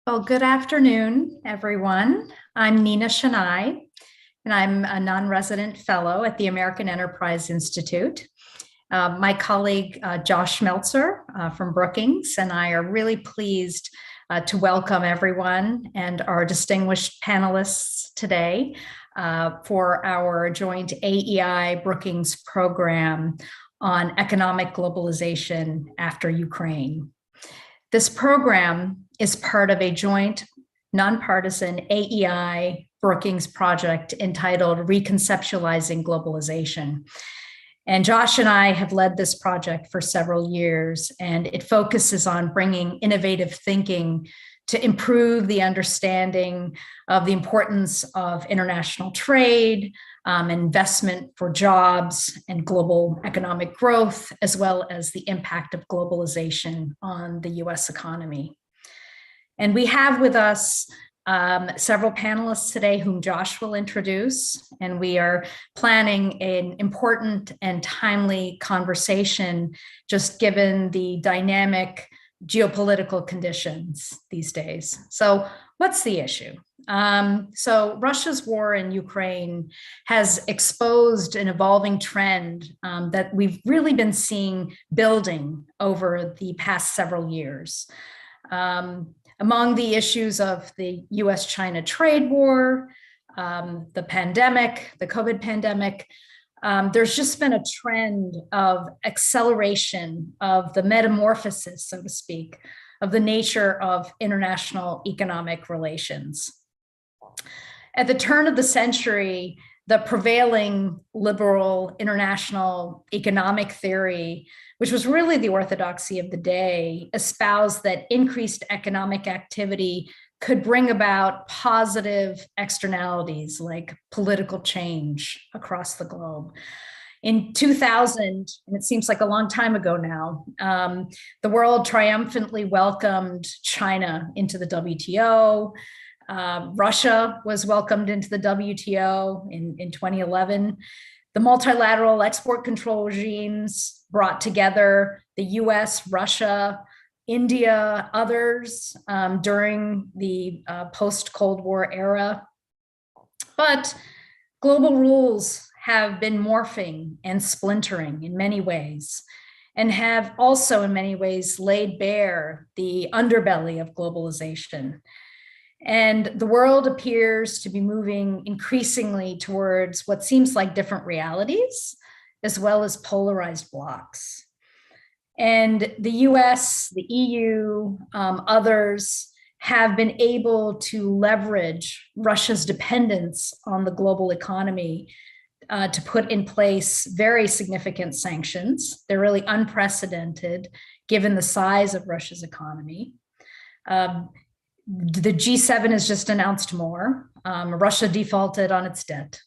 Well, good afternoon, everyone. I'm Nina Shania, and I'm a non-resident fellow at the American Enterprise Institute. My colleague, Josh Meltzer from Brookings, and I are really pleased to welcome everyone and our distinguished panelists today for our joint AEI Brookings program on economic globalization after Ukraine. This program is part of a joint nonpartisan AEI Brookings project entitled Reconceptualizing Globalization. And Josh and I have led this project for several years, and it focuses on bringing innovative thinking to improve the understanding of the importance of international trade, investment for jobs and global economic growth, as well as the impact of globalization on the US economy. And we have with us several panelists today whom Josh will introduce, and we are planning an important and timely conversation just given the dynamic geopolitical conditions these days. So what's the issue? So Russia's war in Ukraine has exposed an evolving trend that we've really been seeing building over the past several years. Among the issues of the US-China trade war, the pandemic, the COVID pandemic, there's just been a trend of acceleration of the metamorphosis, so to speak, of the nature of international economic relations. At the turn of the century, the prevailing liberal international economic theory, which was really the orthodoxy of the day, espoused that increased economic activity could bring about positive externalities like political change across the globe. In 2000, and it seems like a long time ago now, the world triumphantly welcomed China into the WTO. Russia was welcomed into the WTO in 2011. The multilateral export control regimes brought together the US, Russia, India, others during the post-Cold War era. But global rules have been morphing and splintering in many ways, and have also in many ways laid bare the underbelly of globalization. And the world appears to be moving increasingly towards what seems like different realities, as well as polarized blocs. And the US, the EU, others have been able to leverage Russia's dependence on the global economy to put in place very significant sanctions. They're really unprecedented given the size of Russia's economy. The G7 has just announced more. Russia defaulted on its debt.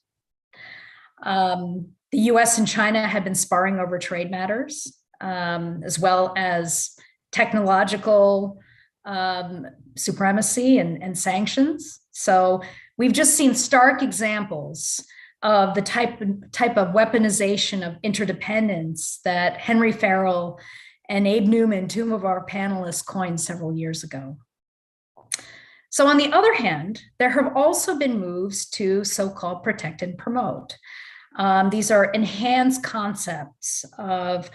The US and China have been sparring over trade matters, as well as technological supremacy and sanctions. So we've just seen stark examples of the type of weaponization of interdependence that Henry Farrell and Abe Newman, two of our panelists, coined several years ago. So on the other hand, there have also been moves to so-called protect and promote. These are enhanced concepts of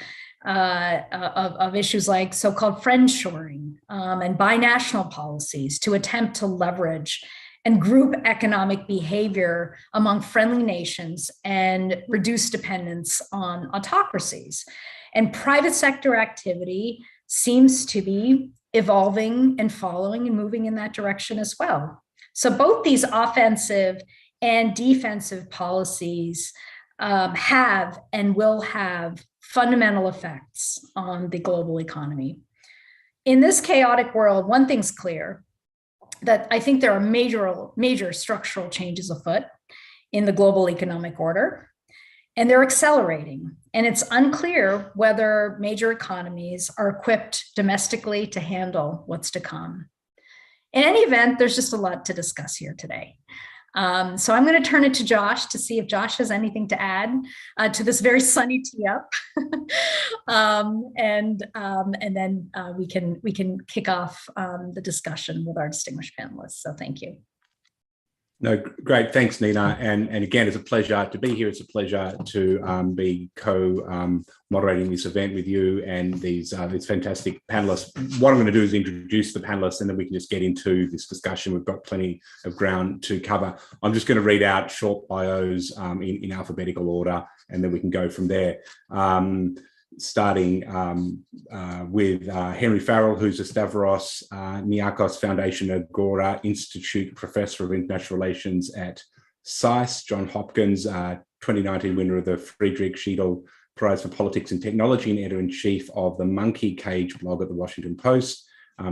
issues like so-called friendshoring and binational policies to attempt to leverage and group economic behavior among friendly nations and reduce dependence on autocracies. And private sector activity seems to be evolving and following and moving in that direction as well. So both these offensive and defensive policies have and will have fundamental effects on the global economy. In this chaotic world, one thing's clear, that I think there are major structural changes afoot in the global economic order, and they're accelerating. And it's unclear whether major economies are equipped domestically to handle what's to come. In any event, there's just a lot to discuss here today. So I'm going to turn it to Josh to see if Josh has anything to add to this very sunny tee up, and then we can kick off the discussion with our distinguished panelists. So thank you. No, great. Thanks, Nina. And again, it's a pleasure to be here. It's a pleasure to be co-moderating this event with you and these fantastic panelists. What I'm going to do is introduce the panelists, and then we can just get into this discussion. We've got plenty of ground to cover. I'm just going to read out short bios in alphabetical order, and then we can go from there. Starting with Henry Farrell, who's a Stavros Niarchos Foundation Agora Institute Professor of International Relations at SAIS. John Hopkins, 2019 winner of the Friedrich Schiedel Prize for Politics and Technology and editor-in-chief of the Monkey Cage blog at the Washington Post.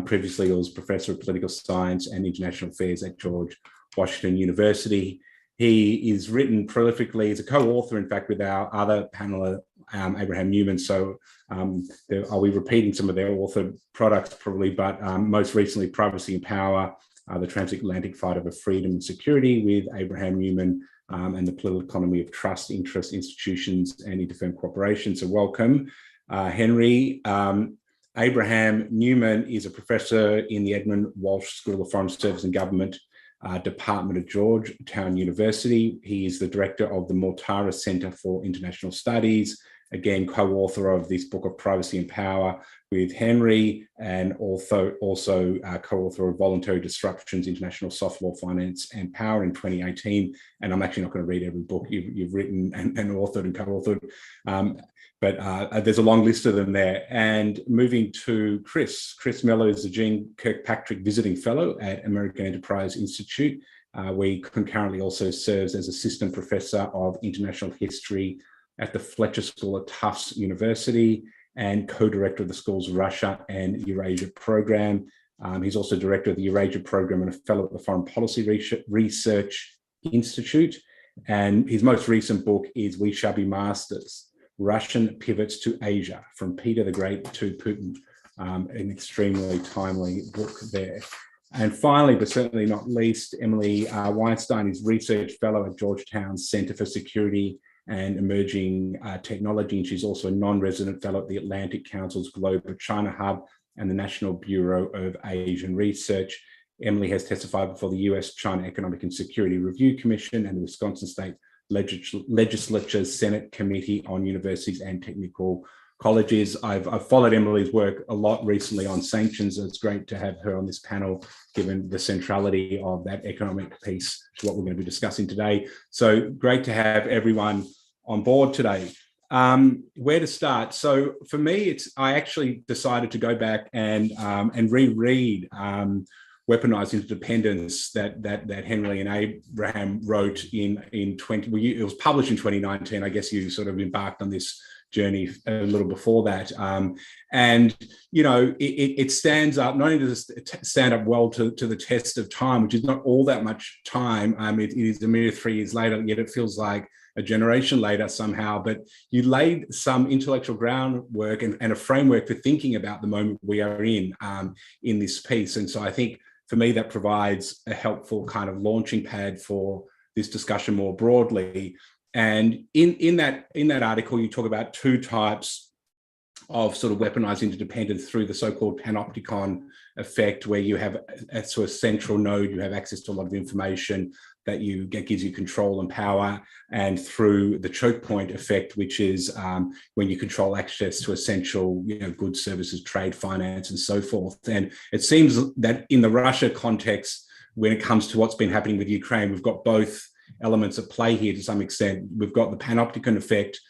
Previously, he was Professor of Political Science and International Affairs at George Washington University. He is written prolifically. He's a co-author, in fact, with our other panelist, Abraham Newman. So I'll be repeating some of their authored products probably, but most recently, Privacy and Power, the Transatlantic Fight over Freedom and Security with Abraham Newman, and the Political Economy of Trust, Interest, Institutions, and Interfirm Cooperation. So welcome, Henry. Abraham Newman is a professor in the Edmund Walsh School of Foreign Service and Government Department at Georgetown University. He is the director of the Mortara Center for International Studies, again, co-author of this book of Privacy and Power with Henry, and also co-author of Voluntary Disruptions, International Soft Law, Finance and Power in 2018. And I'm actually not going to read every book you've written and authored and co-authored, but there's a long list of them there. And moving to Chris Miller is the Jean Kirkpatrick Visiting Fellow at American Enterprise Institute. We concurrently also serves as Assistant Professor of International History at the Fletcher School at Tufts University and co-director of the school's Russia and Eurasia program. He's also director of the Eurasia program and a fellow at the Foreign Policy Research Institute. And his most recent book is We Shall Be Masters, Russian Pivots to Asia, From Peter the Great to Putin, an extremely timely book there. And finally, but certainly not least, Emily Weinstein is Research Fellow at Georgetown's Center for Security and Emerging Technology, and she's also a non-resident fellow at the Atlantic Council's Global China Hub and the National Bureau of Asian Research. Emily has testified before the US-China Economic and Security Review Commission and the Wisconsin State Legislature's Senate Committee on Universities and Technical Colleges. I've followed Emily's work a lot recently on sanctions. It's great to have her on this panel, given the centrality of that economic piece to what we're going to be discussing today. So great to have everyone on board today. Where to start? So for me, I actually decided to go back and reread Weaponized Interdependence that Henry and Abraham wrote it was published in 2019. I guess you sort of embarked on this journey a little before that. And, you know, it stands up, not only does it stand up well to the test of time, which is not all that much time. It is a mere 3 years later, yet it feels like a generation later somehow, but you laid some intellectual groundwork and a framework for thinking about the moment we are in this piece. And so I think for me, that provides a helpful kind of launching pad for this discussion more broadly. And in that article, you talk about two types of sort of weaponized interdependence through the so-called panopticon effect, where you have a sort of central node, you have access to a lot of information that gives you control and power, and through the choke point effect, which is when you control access to essential, goods, services, trade, finance, and so forth. And it seems that in the Russia context, when it comes to what's been happening with Ukraine, we've got both elements at play here to some extent. We've got the panopticon effect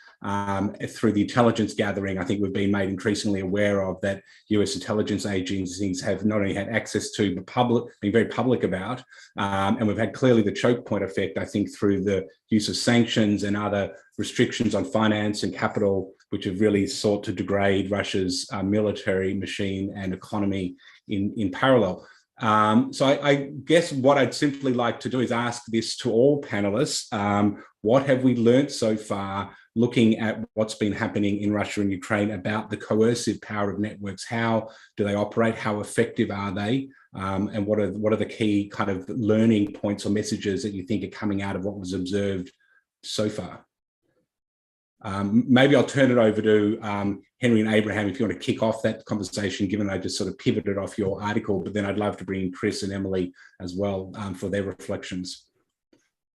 through the intelligence gathering. I think we've been made increasingly aware of that US intelligence agencies have not only had access to, but been very public about. And we've had clearly the choke point effect, I think, through the use of sanctions and other restrictions on finance and capital, which have really sought to degrade Russia's military machine and economy in parallel. So I guess what I'd simply like to do is ask this to all panelists. What have we learned so far looking at what's been happening in Russia and Ukraine about the coercive power of networks. How do they operate? How effective are they? And what are the key kind of learning points or messages that you think are coming out of what was observed so far? Maybe I'll turn it over to Henry and Abraham if you want to kick off that conversation, given I just sort of pivoted off your article, but then I'd love to bring in Chris and Emily as well for their reflections.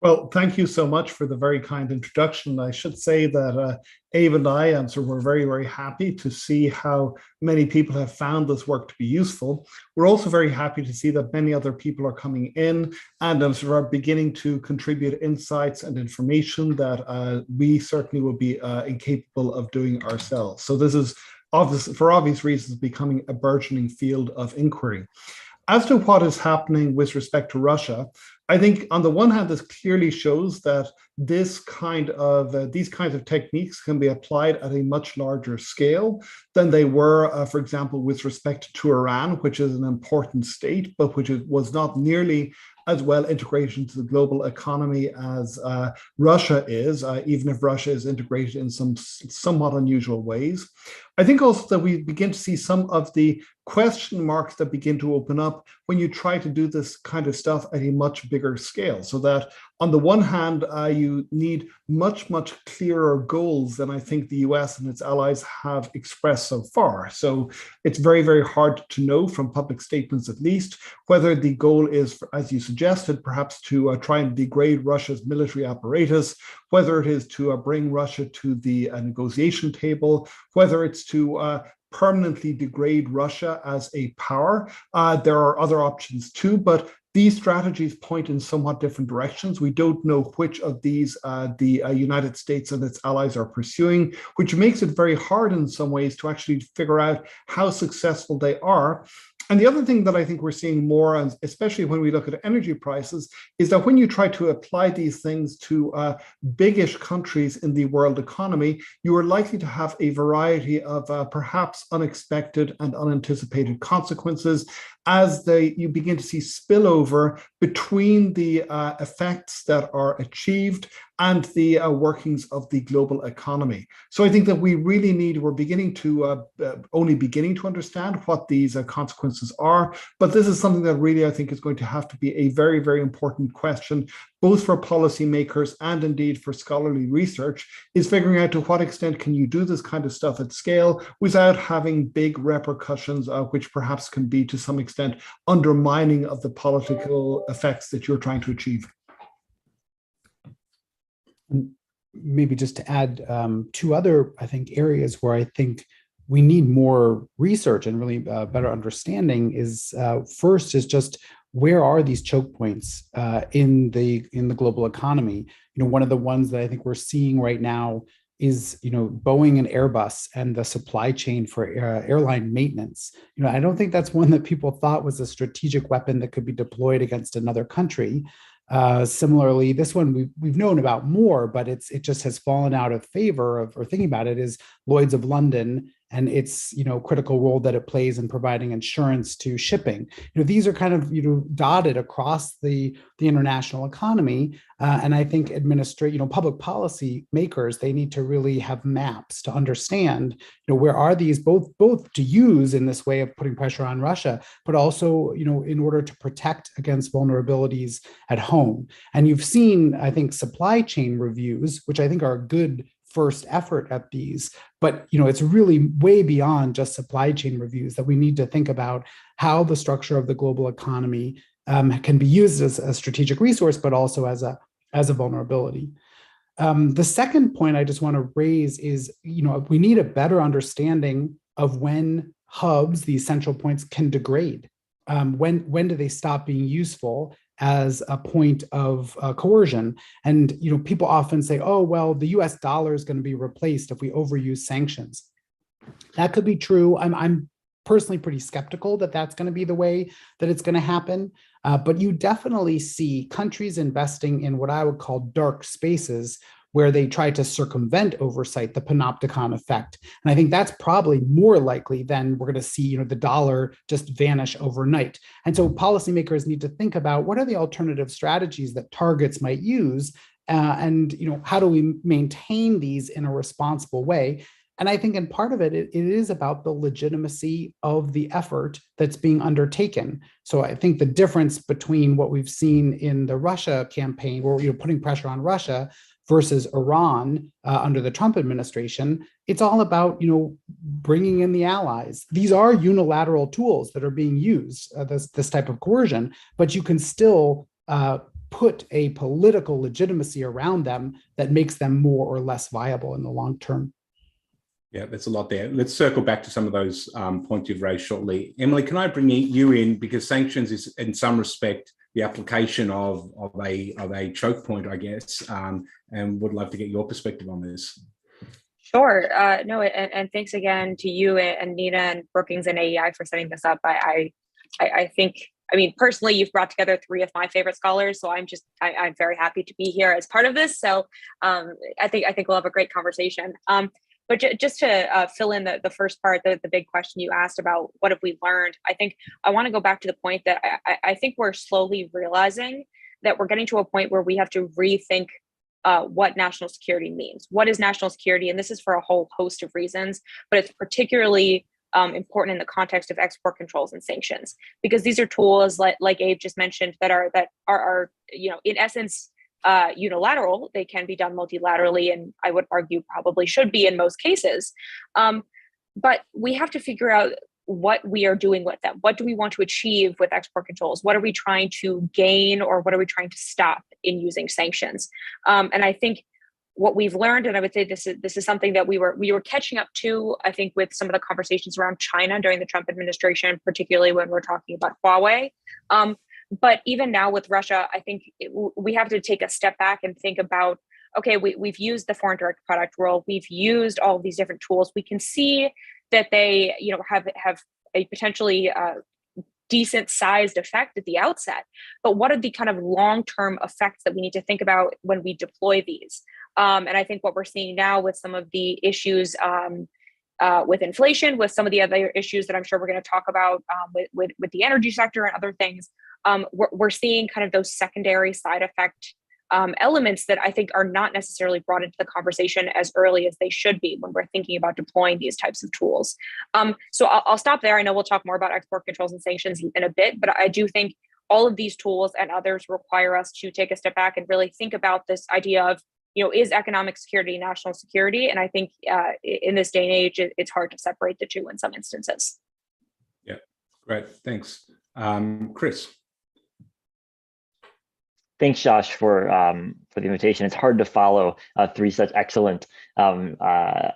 Well, thank you so much for the very kind introduction. I should say that Abe and I we're very, very happy to see how many people have found this work to be useful. We're also very happy to see that many other people are coming in and are beginning to contribute insights and information that we certainly will be incapable of doing ourselves. So this is, for obvious reasons, becoming a burgeoning field of inquiry. As to what is happening with respect to Russia, I think on the one hand, this clearly shows that these kinds of techniques can be applied at a much larger scale than they were, for example, with respect to Iran, which is an important state, but which was not nearly as well integrated into the global economy as Russia is, even if Russia is integrated in some somewhat unusual ways. I think also that we begin to see some of the question marks that begin to open up when you try to do this kind of stuff at a much bigger scale. So that on the one hand, you need much, much clearer goals than I think the US and its allies have expressed so far. So it's very, very hard to know from public statements, at least, whether the goal is, as you suggested, perhaps to try and degrade Russia's military apparatus, whether it is to bring Russia to the negotiation table, whether it's to permanently degrade Russia as a power. There are other options too, but these strategies point in somewhat different directions. We don't know which of these the United States and its allies are pursuing, which makes it very hard in some ways to actually figure out how successful they are. And the other thing that I think we're seeing more, and especially when we look at energy prices, is that when you try to apply these things to biggish countries in the world economy, you are likely to have a variety of perhaps unexpected and unanticipated consequences as you begin to see spillover between the effects that are achieved and the workings of the global economy. So I think that we really we're beginning to only beginning to understand what these consequences are, but this is something that really I think is going to have to be a very, very important question, both for policymakers and indeed for scholarly research, is figuring out to what extent can you do this kind of stuff at scale without having big repercussions, which perhaps can be to some extent undermining of the political effects that you're trying to achieve. Maybe just to add two other, I think, areas where I think we need more research and really better understanding is first is just where are these choke points in the global economy? One of the ones that I think we're seeing right now is Boeing and Airbus and the supply chain for airline maintenance. I don't think that's one that people thought was a strategic weapon that could be deployed against another country. Similarly, this one we've known about more, but it just has fallen out of favor or thinking about it is Lloyd's of London and its critical role that it plays in providing insurance to shipping. These are kind of dotted across the international economy, and I think public policy makers, they need to really have maps to understand where are these both to use in this way of putting pressure on Russia, but also in order to protect against vulnerabilities at home. And you've seen, I think, supply chain reviews, which I think are a good first effort at these, but it's really way beyond just supply chain reviews that we need to think about how the structure of the global economy can be used as a strategic resource, but also as a vulnerability. The second point I just want to raise is we need a better understanding of when hubs, these central points, can degrade. When do they stop being useful as a point of coercion? And people often say, oh, well, the US dollar is going to be replaced if we overuse sanctions. That could be true. I'm personally pretty skeptical that that's going to be the way that it's going to happen. But you definitely see countries investing in what I would call dark spaces, where they try to circumvent oversight, the panopticon effect. And I think that's probably more likely than we're going to see, the dollar just vanish overnight. And so policymakers need to think about what are the alternative strategies that targets might use and how do we maintain these in a responsible way? And I think in part of it, it is about the legitimacy of the effort that's being undertaken. So I think the difference between what we've seen in the Russia campaign, where putting pressure on Russia, versus Iran under the Trump administration, it's all about bringing in the allies. These are unilateral tools that are being used, this type of coercion, but you can still put a political legitimacy around them that makes them more or less viable in the long term. Yeah, there's a lot there. Let's circle back to some of those points you've raised shortly. Emily, can I bring you in, because sanctions is in some respect the application of a choke point, I guess, and would love to get your perspective on this. Sure. No, and thanks again to you and Nina and Brookings and AEI for setting this up. I think, personally, you've brought together three of my favorite scholars, so I'm very happy to be here as part of this. So I think we'll have a great conversation. But just to fill in the first part, the big question you asked about what have we learned, I think I want to go back to the point that I think we're slowly realizing that we're getting to a point where we have to rethink what national security means. What is national security? And this is for a whole host of reasons, but it's particularly important in the context of export controls and sanctions, because these are tools like Abe just mentioned that are in essence unilateral. They can be done multilaterally, and I would argue probably should be in most cases. But we have to figure out what we are doing with them. What do we want to achieve with export controls? What are we trying to gain, or what are we trying to stop in using sanctions? And I think what we've learned, and I would say this is something that we were catching up to, I think, with some of the conversations around China during the Trump administration, particularly when we're talking about Huawei. But even now with Russia, I think we have to take a step back and think about, okay, we've used the foreign direct product rule. We've used all of these different tools. We can see that they, have a potentially decent sized effect at the outset. But what are the kind of long-term effects that we need to think about when we deploy these? And I think what we're seeing now with some of the issues with inflation, with some of the other issues that I'm sure we're going to talk about with the energy sector and other things, we're seeing kind of those secondary side effect elements that I think are not necessarily brought into the conversation as early as they should be when we're thinking about deploying these types of tools. So I'll stop there. I know we'll talk more about export controls and sanctions in a bit, but I do think all of these tools and others require us to take a step back and really think about this idea of, is economic security national security? And I think in this day and age, it's hard to separate the two in some instances. Yeah, great. Thanks. Chris. Thanks, Josh, for the invitation. It's hard to follow three such excellent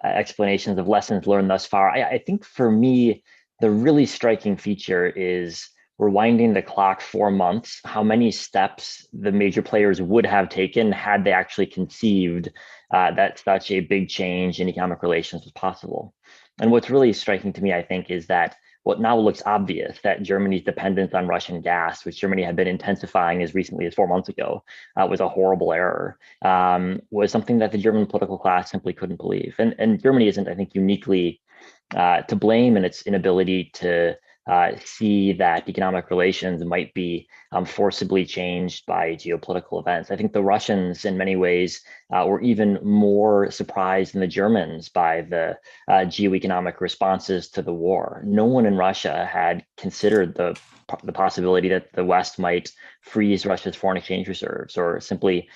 explanations of lessons learned thus far. I think for me, the really striking feature is we're winding the clock 4 months, how many steps the major players would have taken had they actually conceived that such a big change in economic relations was possible. And what's really striking to me, I think, is that what now looks obvious, that Germany's dependence on Russian gas, which Germany had been intensifying as recently as 4 months ago, was a horrible error, was something that the German political class simply couldn't believe. And Germany isn't, I think, uniquely to blame in its inability to see that economic relations might be forcibly changed by geopolitical events. I think the Russians, in many ways, were even more surprised than the Germans by the geoeconomic responses to the war. No one in Russia had considered the possibility that the West might freeze Russia's foreign exchange reserves or simply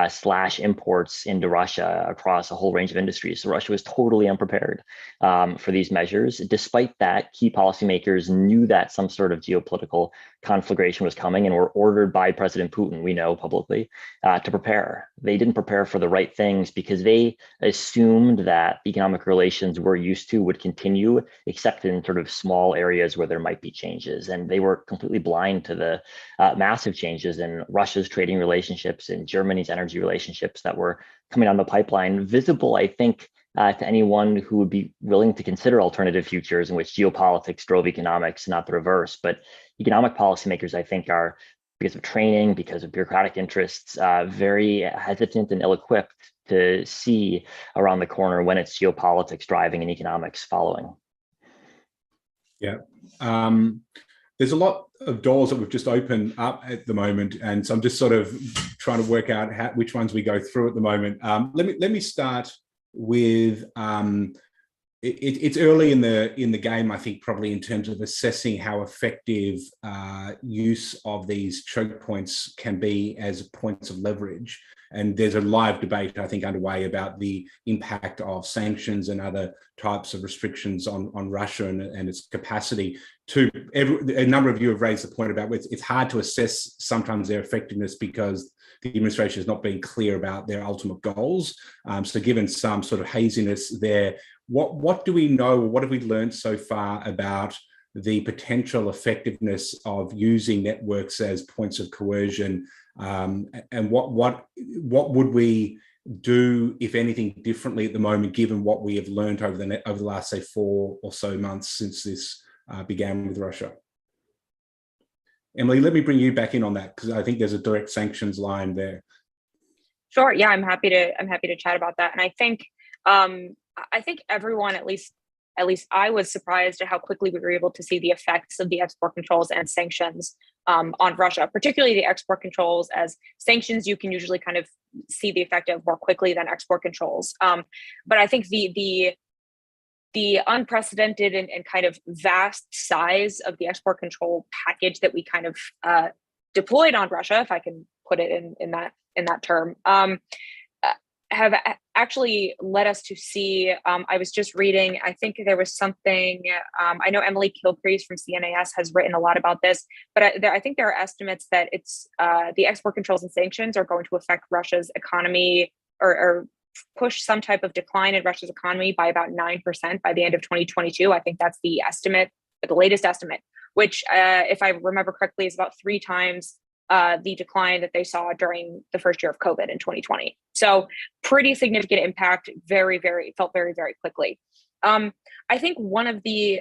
slash imports into Russia across a whole range of industries. So Russia was totally unprepared for these measures. Despite that, key policymakers knew that some sort of geopolitical conflagration was coming and were ordered by President Putin, we know publicly, to prepare. They didn't prepare for the right things because they assumed that economic relations we're used to would continue, except in sort of small areas where there might be changes. And they were completely blind to the massive changes in Russia's trading relationships and Germany's energy relationships that were coming down the pipeline, visible, I think, to anyone who would be willing to consider alternative futures in which geopolitics drove economics, not the reverse. But economic policymakers, I think, are, because of training, because of bureaucratic interests, very hesitant and ill-equipped to see around the corner when it's geopolitics driving and economics following. Yeah. there's a lot of doors that we've just opened up at the moment, and so I'm just sort of trying to work out which ones we go through at the moment. Let me start with it's early in the game, I think, probably in terms of assessing how effective use of these choke points can be as points of leverage. And there's a live debate, I think, underway about the impact of sanctions and other types of restrictions on Russia and its capacity to. A number of you have raised the point about it's hard to assess sometimes their effectiveness because the administration has not been clear about their ultimate goals. So given some sort of haziness there, what do we know, what have we learned so far about the potential effectiveness of using networks as points of coercion, and what would we do, if anything, differently at the moment, given what we have learned over the last, say, 4 or so months since this began with Russia? Emily, let me bring you back in on that, because I think there's a direct sanctions line there. Sure. Yeah, I'm happy to chat about that. And I think everyone, at least I was surprised at how quickly we were able to see the effects of the export controls and sanctions on Russia, particularly the export controls. As sanctions, you can usually kind of see the effect of more quickly than export controls. But I think the unprecedented and kind of vast size of the export control package that we kind of deployed on Russia, if I can put it in that term, have actually led us to see, I was just reading, I think there was something, I know Emily Kilpriest from CNAS has written a lot about this, but I think there are estimates that it's the export controls and sanctions are going to affect Russia's economy or push some type of decline in Russia's economy by about 9% by the end of 2022. I think that's the estimate, the latest estimate, which if I remember correctly is about 3 times the decline that they saw during the first year of COVID in 2020. So pretty significant impact, felt very, very quickly. I think one of the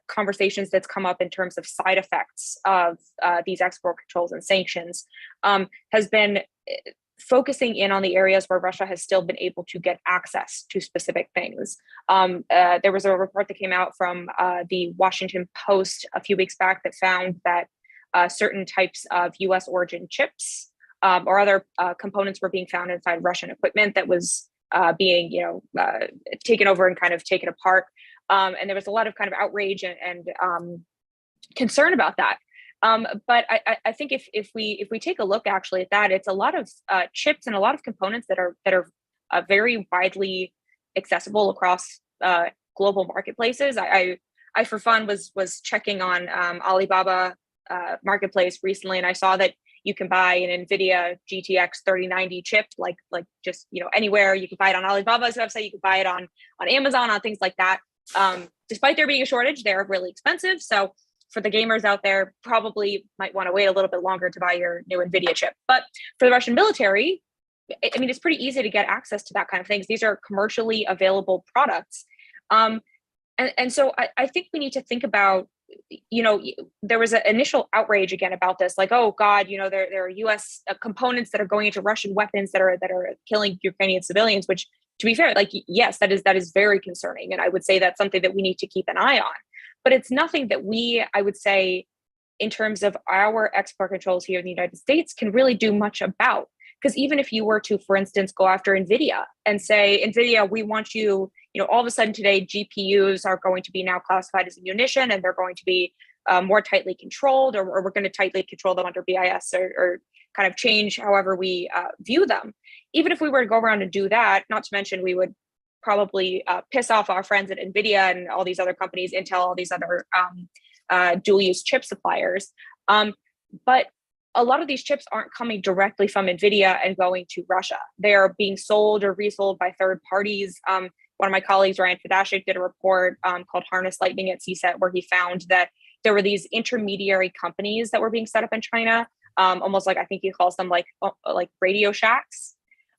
conversations that's come up in terms of side effects of these export controls and sanctions has been focusing in on the areas where Russia has still been able to get access to specific things. There was a report that came out from the Washington Post a few weeks back that found that certain types of US origin chips or other components were being found inside Russian equipment that was being, taken over and kind of taken apart. And there was a lot of kind of outrage and concern about that. But I think if we take a look actually at that, it's a lot of chips and a lot of components that are very widely accessible across global marketplaces. I for fun was checking on Alibaba marketplace recently, and I saw that you can buy an NVIDIA GTX 3090 chip, like just anywhere. You can buy it on Alibaba's website. You can buy it on Amazon, on things like that. Despite there being a shortage, they're really expensive. So for the gamers out there, probably might want to wait a little bit longer to buy your new NVIDIA chip. But for the Russian military, I mean, it's pretty easy to get access to that kind of things. These are commercially available products. And so I think we need to think about, there was an initial outrage again about this, like, oh God, there are US components that are going into Russian weapons that are killing Ukrainian civilians, which, to be fair, like, yes, that is very concerning. And I would say that's something that we need to keep an eye on. But it's nothing that I would say, in terms of our export controls here in the United States, can really do much about. Because even if you were to, for instance, go after NVIDIA and say, NVIDIA, we want you, all of a sudden today, GPUs are going to be now classified as a munition, and they're going to be more tightly controlled, or we're going to tightly control them under BIS or kind of change however we view them. Even if we were to go around and do that, not to mention we would probably piss off our friends at NVIDIA and all these other companies, Intel, all these other dual-use chip suppliers. But a lot of these chips aren't coming directly from NVIDIA and going to Russia. They are being sold or resold by third parties. One of my colleagues, Ryan Fedashik, did a report called Harness Lightning at CSET, where he found that there were these intermediary companies that were being set up in China, almost like, I think he calls them like Radio Shacks,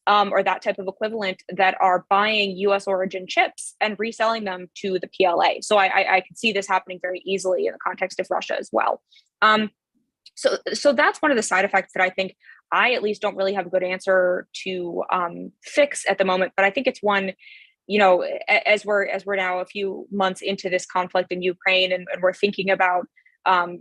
or that type of equivalent, that are buying US origin chips and reselling them to the PLA. So I could see this happening very easily in the context of Russia as well. So that's one of the side effects that I think I at least don't really have a good answer to fix at the moment. But I think it's one, as we're now a few months into this conflict in Ukraine, and we're thinking about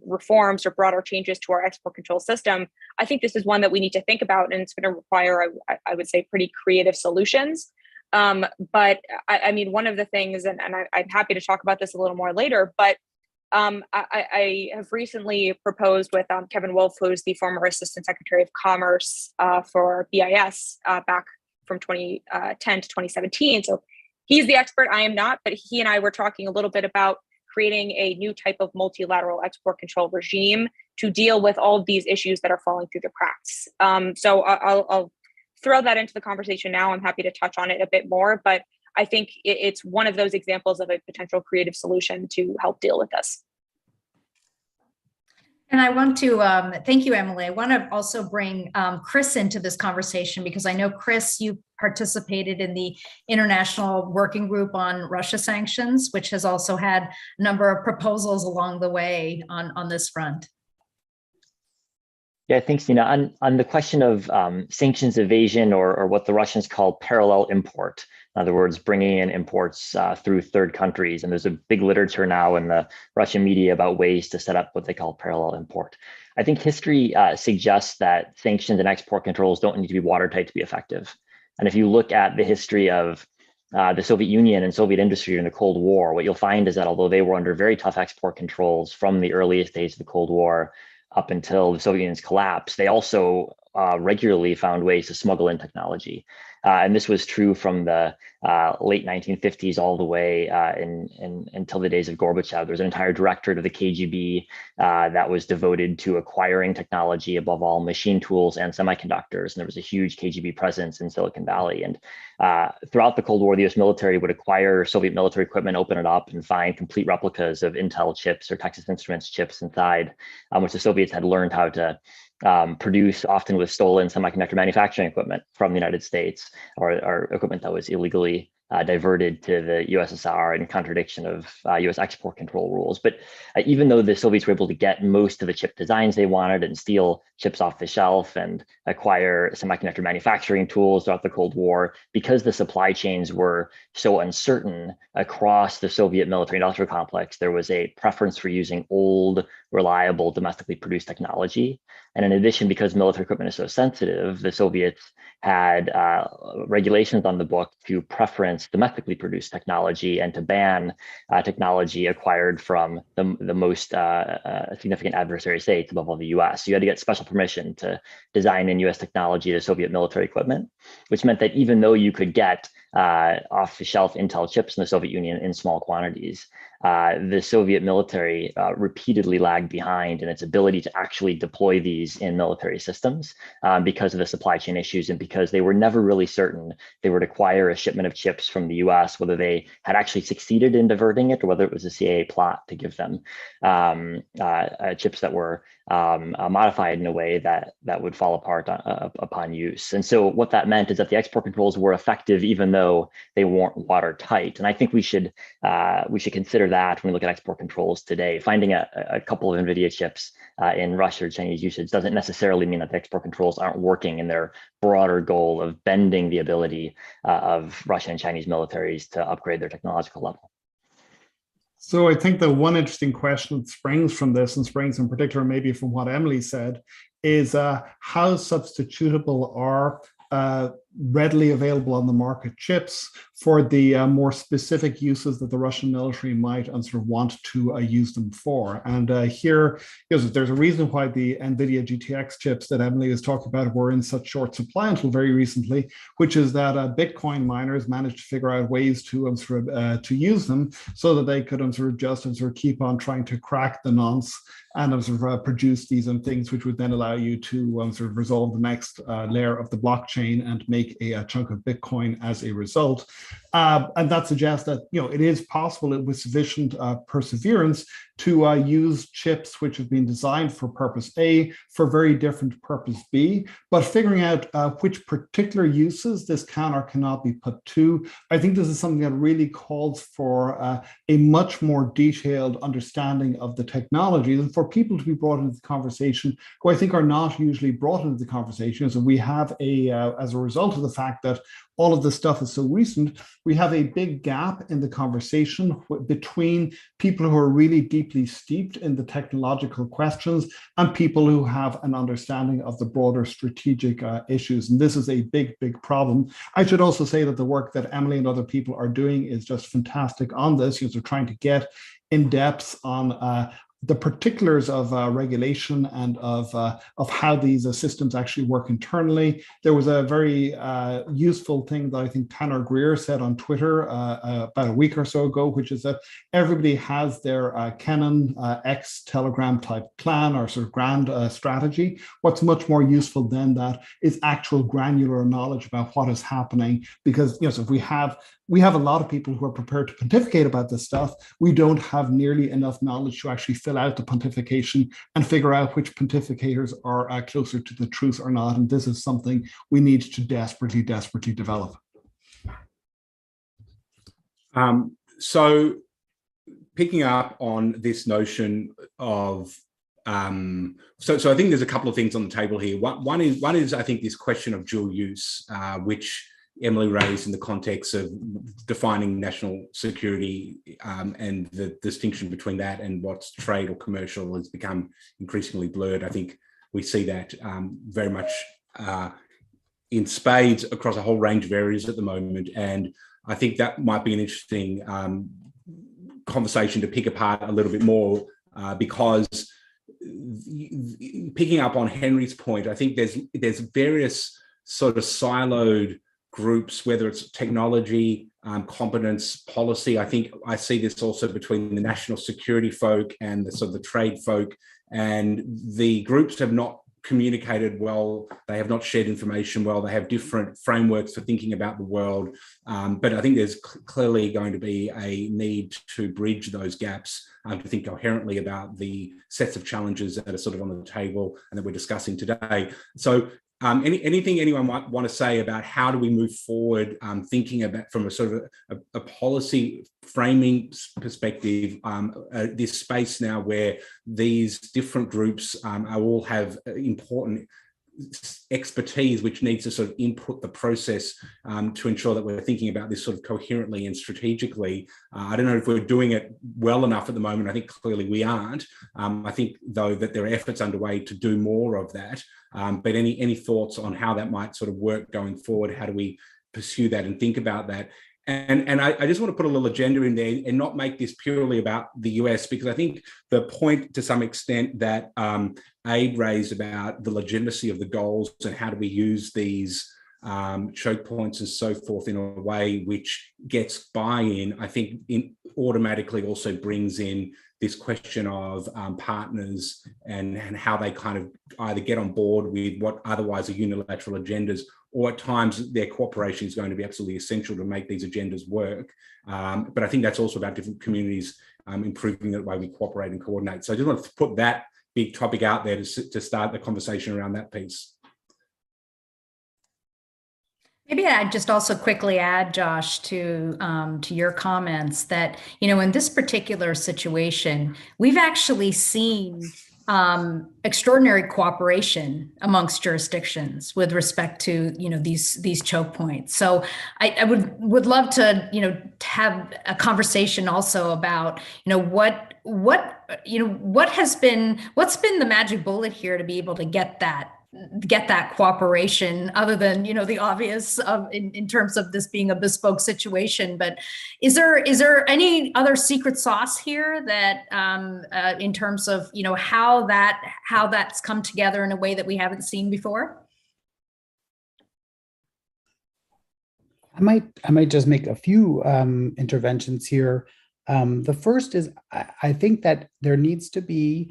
reforms or broader changes to our export control system, I think this is one that we need to think about, and it's going to require, I would say, pretty creative solutions. But I mean, one of the things, and I'm happy to talk about this a little more later, but I have recently proposed with Kevin Wolf, who's the former Assistant Secretary of Commerce for BIS back from 2010 to 2017. So he's the expert, I am not, but he and I were talking a little bit about creating a new type of multilateral export control regime to deal with all of these issues that are falling through the cracks. So I'll throw that into the conversation now. I'm happy to touch on it a bit more, but I think it's one of those examples of a potential creative solution to help deal with this. And I want to thank you, Emily. I want to also bring Chris into this conversation, because I know, Chris, you participated in the International Working Group on Russia sanctions, which has also had a number of proposals along the way on this front. Yeah, thanks, Nina. On the question of sanctions evasion, or what the Russians call parallel import, in other words, bringing in imports through third countries. And there's a big literature now in the Russian media about ways to set up what they call parallel import. I think history suggests that sanctions and export controls don't need to be watertight to be effective. And if you look at the history of the Soviet Union and Soviet industry during the Cold War, what you'll find is that although they were under very tough export controls from the earliest days of the Cold War up until the Soviet Union's collapse, they also regularly found ways to smuggle in technology. And this was true from the late 1950s all the way until the days of Gorbachev. There was an entire directorate of the KGB that was devoted to acquiring technology, above all machine tools and semiconductors. And there was a huge KGB presence in Silicon Valley. And throughout the Cold War, the US military would acquire Soviet military equipment, open it up, and find complete replicas of Intel chips or Texas Instruments chips inside, which the Soviets had learned how to produce, often with stolen semiconductor manufacturing equipment from the United States, or equipment that was illegally diverted to the USSR in contradiction of US export control rules. But even though the Soviets were able to get most of the chip designs they wanted and steal chips off the shelf and acquire semiconductor manufacturing tools throughout the Cold War, because the supply chains were so uncertain across the Soviet military industrial complex, there was a preference for using old, reliable, domestically produced technology. And in addition, because military equipment is so sensitive, the Soviets had regulations on the book to preference domestically produced technology and to ban technology acquired from the most significant adversary states, above all the US. So you had to get special permission to design in US technology to Soviet military equipment, which meant that even though you could get off-the-shelf Intel chips in the Soviet Union in small quantities, the Soviet military repeatedly lagged behind in its ability to actually deploy these in military systems because of the supply chain issues, and because they were never really certain they would acquire a shipment of chips from the US, whether they had actually succeeded in diverting it or whether it was a CIA plot to give them chips that were modified in a way that would fall apart upon use. And so what that meant is that the export controls were effective even though they weren't watertight. And I think we should consider that when we look at export controls today. Finding a couple of NVIDIA chips in Russia or Chinese usage doesn't necessarily mean that the export controls aren't working in their broader goal of bending the ability of Russian and Chinese militaries to upgrade their technological level. So I think the one interesting question that springs from this, and springs in particular maybe from what Emily said, is how substitutable are readily available on the market chips for the more specific uses that the Russian military might sort of want to use them for. And here, there's a reason why the NVIDIA GTX chips that Emily was talking about were in such short supply until very recently, which is that Bitcoin miners managed to figure out ways to to use them so that they could sort of just sort of keep on trying to crack the nonce and sort of produce these things which would then allow you to sort of resolve the next layer of the blockchain and make a chunk of Bitcoin as a result. And that suggests that it is possible with sufficient perseverance to use chips which have been designed for purpose A for very different purpose B, but figuring out which particular uses this can or cannot be put to. I think this is something that really calls for a much more detailed understanding of the technologies, and for people to be brought into the conversation who I think are not usually brought into the conversation. So we have as a result result of the fact that all of this stuff is so recent, we have a big gap in the conversation between people who are really deeply steeped in the technological questions and people who have an understanding of the broader strategic issues. And this is a big, big problem. I should also say that the work that Emily and other people are doing is just fantastic on this. They're trying to get in depth on the particulars of regulation and of how these systems actually work internally. There was a very useful thing that I think Tanner Greer said on Twitter about a week or so ago, which is that everybody has their Canon X Telegram type plan or sort of grand strategy. What's much more useful than that is actual granular knowledge about what is happening, because so if we have a lot of people who are prepared to pontificate about this stuff. We don't have nearly enough knowledge to actually fill out the pontification and figure out which pontificators are closer to the truth or not. And this is something we need to desperately, desperately develop. So picking up on this notion of, so I think there's a couple of things on the table here. One is I think this question of dual use, which Emily raised in the context of defining national security and the distinction between that and what's trade or commercial has become increasingly blurred. I think we see that very much in spades across a whole range of areas at the moment. And I think that might be an interesting conversation to pick apart a little bit more because picking up on Henry's point, I think there's various sort of siloed groups, whether it's technology, competence, policy. I think I see this also between the national security folk and the sort of the trade folk, and the groups have not communicated well. They have not shared information well. They have different frameworks for thinking about the world. But I think there's clearly going to be a need to bridge those gaps, to think coherently about the sets of challenges that are sort of on the table and that we're discussing today. So anything anyone might want to say about how do we move forward, thinking about from a sort of a policy framing perspective, this space now where these different groups all have important expertise which needs to sort of input the process to ensure that we're thinking about this sort of coherently and strategically. I don't know if we're doing it well enough at the moment. I think clearly we aren't. I think though that there are efforts underway to do more of that. But any thoughts on how that might sort of work going forward? How do we pursue that and think about that? And I just want to put a little agenda in there and not make this purely about the US, because I think the point to some extent that Aid raised about the legitimacy of the goals and how do we use these choke points and so forth in a way which gets buy-in, I think automatically also brings in this question of partners and how they kind of either get on board with what otherwise are unilateral agendas, or at times their cooperation is going to be absolutely essential to make these agendas work. But I think that's also about different communities improving the way we cooperate and coordinate. So I just want to put that big topic out there to start the conversation around that piece. Maybe I'd just also quickly add, Josh, to your comments that, in this particular situation, we've actually seen extraordinary cooperation amongst jurisdictions with respect to these choke points. So I would love to have a conversation also about what's been the magic bullet here to be able to get that cooperation, other than the obvious in terms of this being a bespoke situation. But is there any other secret sauce here that in terms of how that's come together in a way that we haven't seen before? I might just make a few interventions here. The first is I think that there needs to be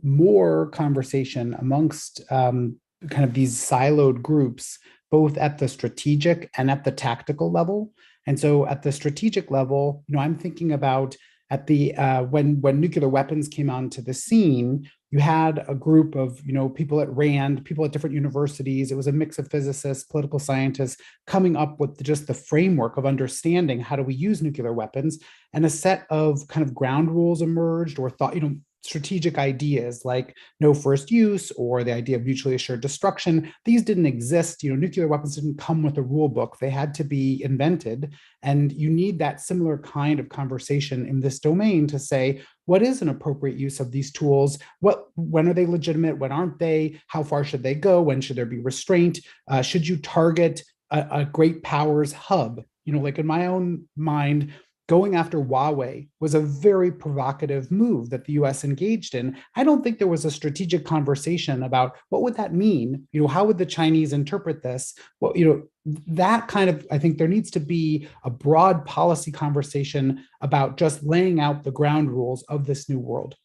more conversation amongst kind of these siloed groups, both at the strategic and at the tactical level. And so at the strategic level, I'm thinking about at the when nuclear weapons came onto the scene, you had a group of people at RAND, people at different universities. It was a mix of physicists, political scientists, coming up with just the framework of understanding how do we use nuclear weapons, and a set of kind of ground rules emerged, or strategic ideas like no first use or the idea of mutually assured destruction. These didn't exist. Nuclear weapons didn't come with a rule book. They had to be invented. And you need that similar kind of conversation in this domain to say, what is an appropriate use of these tools? When are they legitimate? When aren't they? How far should they go? When should there be restraint? Should you target a great powers hub? Like in my own mind, going after Huawei was a very provocative move that the US engaged in. I don't think there was a strategic conversation about what would that mean? How would the Chinese interpret this? Well, that kind of, I think there needs to be a broad policy conversation about just laying out the ground rules of this new world.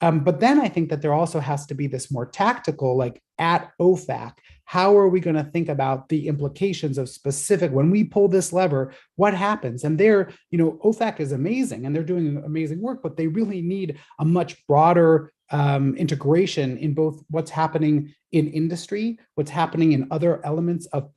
But then I think that there also has to be this more tactical, like at OFAC, how are we going to think about the implications of specific, when we pull this lever, what happens? And there, OFAC is amazing and they're doing amazing work, but they really need a much broader integration in both what's happening in industry, what's happening in other elements of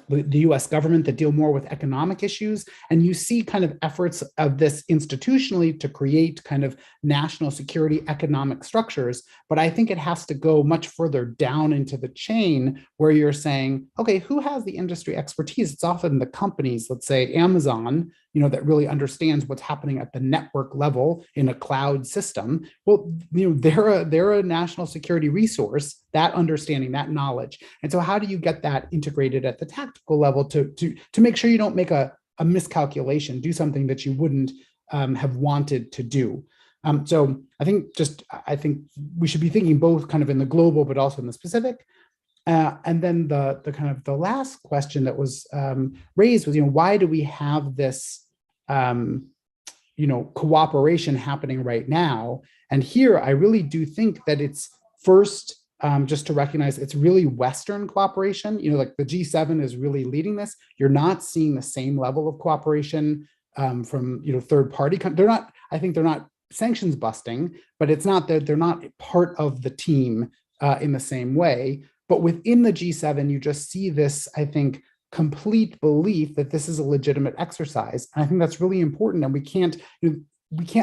the US government that deal more with economic issues. And you see kind of efforts of this institutionally to create kind of national security economic structures. But I think it has to go much further down into the chain where you're saying, okay, who has the industry expertise? It's often the companies, let's say Amazon, that really understands what's happening at the network level in a cloud system. Well, they're a national security resource, that understanding, that knowledge. And so how do you get that integrated at the tactical level to make sure you don't make a miscalculation, do something that you wouldn't have wanted to do? So I think we should be thinking both kind of in the global, but also in the specific. And then the kind of the last question that was raised was, why do we have this, cooperation happening right now? And here, I really do think that it's first, just to recognize it's really Western cooperation. Like the G7 is really leading this. You're not seeing the same level of cooperation from third party. I think they're not sanctions busting, but it's not that they're not part of the team in the same way. But within the G7, you just see this, I think, complete belief that this is a legitimate exercise. And I think that's really important. And we can't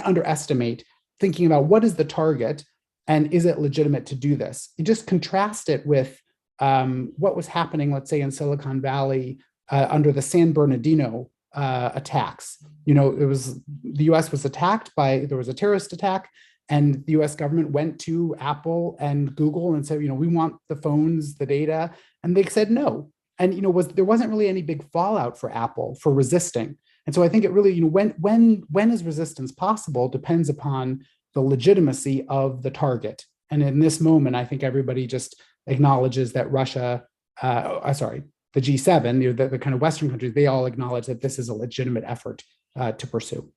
underestimate thinking about what is the target and is it legitimate to do this? You just contrast it with what was happening, let's say, in Silicon Valley under the San Bernardino attacks. The US was attacked there was a terrorist attack. And the US government went to Apple and Google and said, we want the phones, the data. And they said no. And there wasn't really any big fallout for Apple for resisting. And so I think it really, when is resistance possible depends upon the legitimacy of the target. And in this moment, I think everybody just acknowledges that Russia, the G7, the kind of Western countries, they all acknowledge that this is a legitimate effort to pursue.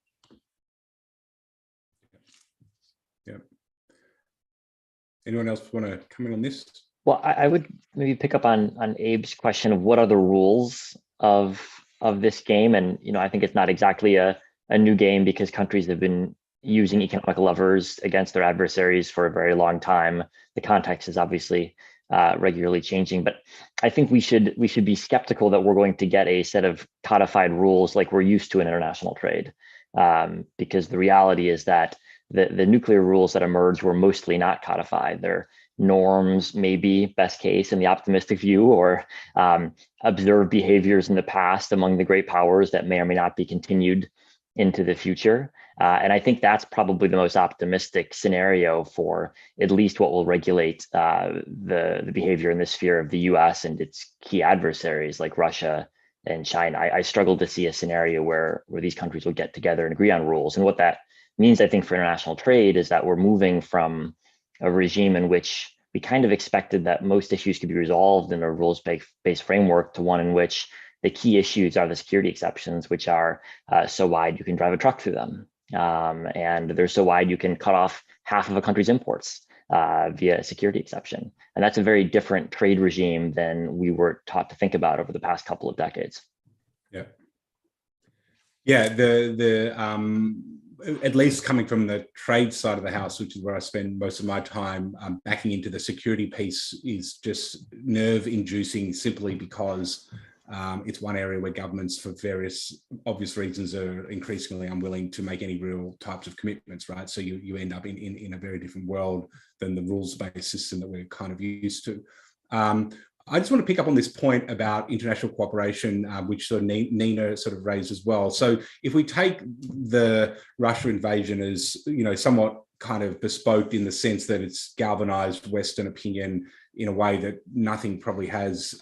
Anyone else want to comment on this? Well, I would maybe pick up on Abe's question of what are the rules of this game. And, I think it's not exactly a new game because countries have been using economic levers against their adversaries for a very long time. The context is obviously regularly changing, but I think we should be skeptical that we're going to get a set of codified rules like we're used to in international trade, because the reality is that the nuclear rules that emerged were mostly not codified. They're norms, maybe best case in the optimistic view, or observed behaviors in the past among the great powers that may or may not be continued into the future. And I think that's probably the most optimistic scenario for at least what will regulate the behavior in the sphere of the US and its key adversaries like Russia and China. I struggle to see a scenario where these countries will get together and agree on rules. And what that means, I think, for international trade is that we're moving from a regime in which we kind of expected that most issues could be resolved in a rules-based framework to one in which the key issues are the security exceptions, which are so wide you can drive a truck through them. And they're so wide you can cut off half of a country's imports via a security exception. And that's a very different trade regime than we were taught to think about over the past couple of decades. At least coming from the trade side of the house, which is where I spend most of my time, backing into the security piece is just nerve-inducing simply because it's one area where governments, for various obvious reasons, are increasingly unwilling to make any real types of commitments, right? So you end up in a very different world than the rules-based system that we're kind of used to. I just want to pick up on this point about international cooperation, which sort of Nina sort of raised as well. So if we take the Russia invasion as, somewhat kind of bespoke in the sense that it's galvanized Western opinion in a way that nothing probably has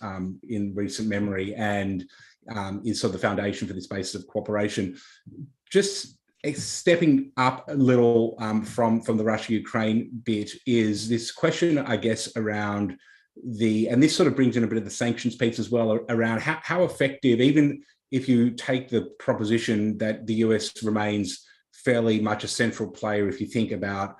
in recent memory, and is sort of the foundation for this basis of cooperation. Just stepping up a little from the Russia-Ukraine bit is this question, I guess, around and this sort of brings in a bit of the sanctions piece as well, around how effective, even if you take the proposition that the US remains fairly much a central player, if you think about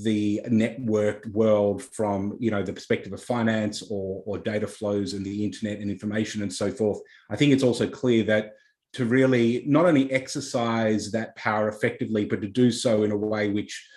the networked world from the perspective of finance or data flows and the internet and information and so forth. I think it's also clear that to really not only exercise that power effectively, but to do so in a way which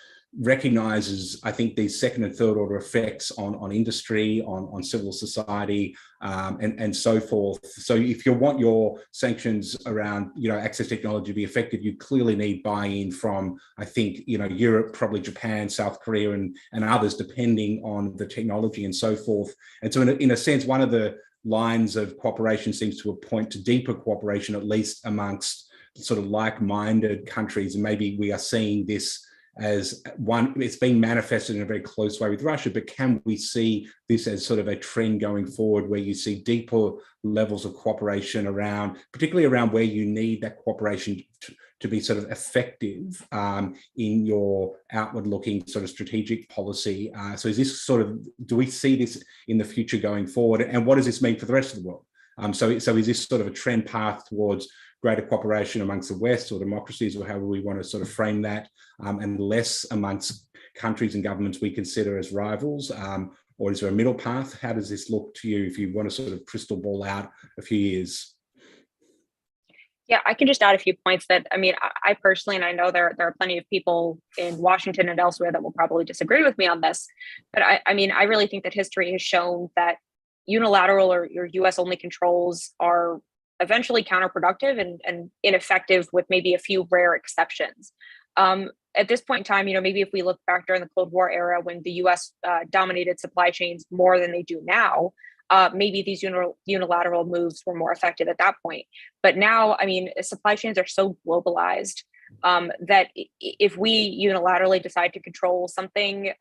recognizes, I think, these second and third order effects on industry, on civil society, and so forth. So if you want your sanctions around, access technology to be effective, you clearly need buy-in from, I think, Europe, probably Japan, South Korea, and others, depending on the technology and so forth. And so in a sense, one of the lines of cooperation seems to point to deeper cooperation, at least amongst sort of like-minded countries. And maybe we are seeing this as one, it's being manifested in a very close way with Russia, but can we see this as sort of a trend going forward where you see deeper levels of cooperation around, particularly around where you need that cooperation to be sort of effective in your outward looking sort of strategic policy? So is this sort of, do we see this in the future going forward? And what does this mean for the rest of the world? So is this sort of a trend path towards greater cooperation amongst the West or democracies, or however we want to sort of frame that, and less amongst countries and governments we consider as rivals? Or is there a middle path? How does this look to you if you want to sort of crystal ball out a few years? Yeah, I can just add a few points that, I personally, and I know there are plenty of people in Washington and elsewhere that will probably disagree with me on this, but I really think that history has shown that unilateral or US only controls are eventually counterproductive and ineffective, with maybe a few rare exceptions. At this point in time, maybe if we look back during the Cold War era, when the US dominated supply chains more than they do now, maybe these unilateral moves were more effective at that point. But now, supply chains are so globalized that if we unilaterally decide to control something,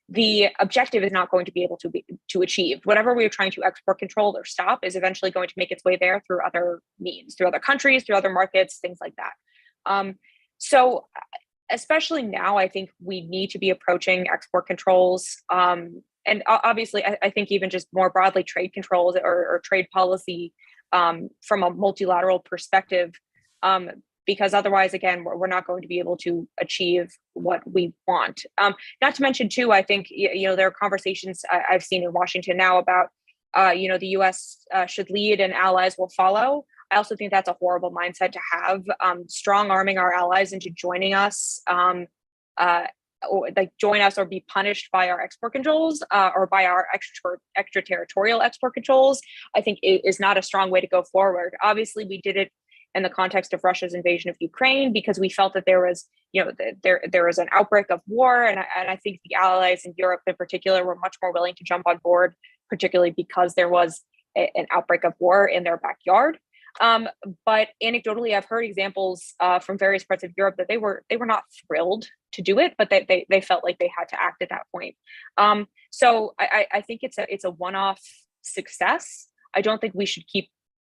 the objective is not going to be able to be achieved. Whatever we're trying to export, control, or stop is eventually going to make its way there through other means, through other countries, through other markets, things like that. So especially now, I think we need to be approaching export controls. And obviously, I think even just more broadly, trade controls or trade policy from a multilateral perspective, because otherwise, again, we're not going to be able to achieve what we want. Not to mention, too, I think, there are conversations I've seen in Washington now about, the US should lead and allies will follow. I also think that's a horrible mindset to have. Strong arming our allies into joining us, or like join us or be punished by our export controls or by our extraterritorial export controls, I think is not a strong way to go forward. Obviously, we did it in the context of Russia's invasion of Ukraine because we felt that there was, there was an outbreak of war, and I think the allies in Europe in particular were much more willing to jump on board, particularly because there was an outbreak of war in their backyard. But anecdotally, I've heard examples from various parts of Europe that they were not thrilled to do it, but they felt like they had to act at that point. So I think it's a one-off success. I don't think we should keep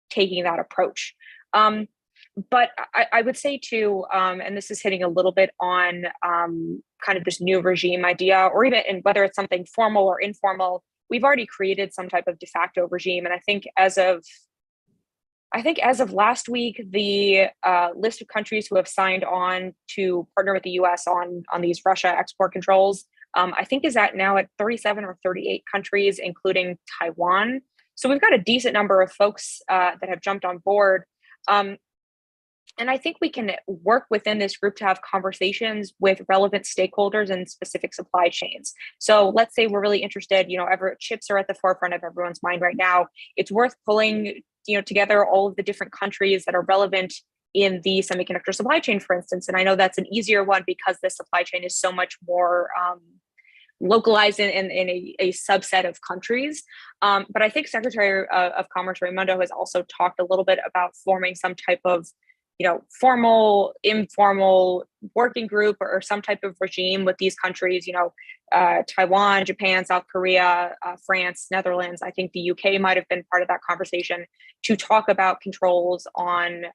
taking that approach. But I would say too, and this is hitting a little bit on kind of this new regime idea, or even in whether it's something formal or informal, we've already created some type of de facto regime. And I think as of last week, the list of countries who have signed on to partner with the US on these Russia export controls, I think is now at 37 or 38 countries, including Taiwan. So we've got a decent number of folks that have jumped on board. And I think we can work within this group to have conversations with relevant stakeholders and specific supply chains. So let's say we're really interested, chips are at the forefront of everyone's mind right now. It's worth pulling, together all of the different countries that are relevant in the semiconductor supply chain, for instance. And I know that's an easier one because the supply chain is so much more localized in a subset of countries. But I think Secretary of Commerce Raimondo has also talked a little bit about forming some type of formal, informal working group or some type of regime with these countries, Taiwan, Japan, South Korea, France, Netherlands. I think the UK might have been part of that conversation to talk about controls on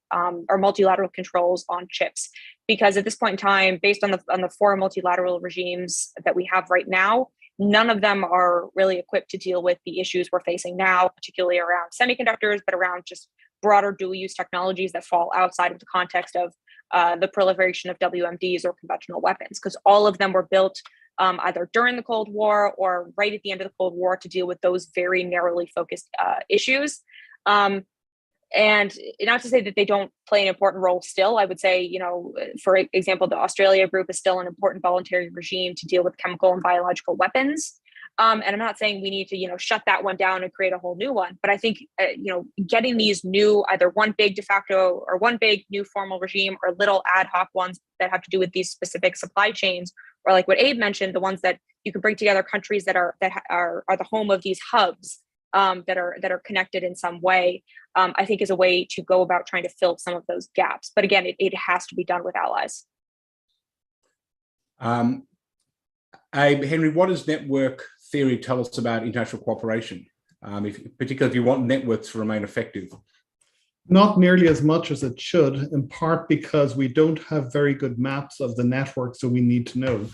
or multilateral controls on chips. Because at this point in time, based on the four multilateral regimes that we have right now, none of them are really equipped to deal with the issues we're facing now, particularly around semiconductors, but around just broader dual-use technologies that fall outside of the context of the proliferation of WMDs or conventional weapons, because all of them were built either during the Cold War or right at the end of the Cold War to deal with those very narrowly focused issues. And not to say that they don't play an important role still. I would say, for example, the Australia group is still an important voluntary regime to deal with chemical and biological weapons. And I'm not saying we need to, shut that one down and create a whole new one. But I think, getting these new, either one big de facto or one big new formal regime or little ad hoc ones that have to do with these specific supply chains, or like what Abe mentioned, the ones that you can bring together countries that are the home of these hubs that are connected in some way, I think is a way to go about trying to fill some of those gaps. But again, it has to be done with allies. Henry, what does network theory tell us about international cooperation, particularly if you want networks to remain effective? Not nearly as much as it should, in part because we don't have very good maps of the networks that we need to know,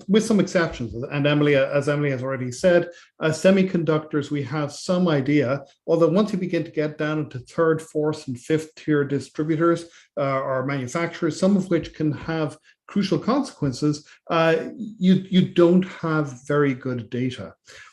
with some exceptions. And as Emily has already said, semiconductors, we have some idea, although once you begin to get down into third, fourth, and fifth tier distributors or manufacturers, some of which can have crucial consequences, you don't have very good data.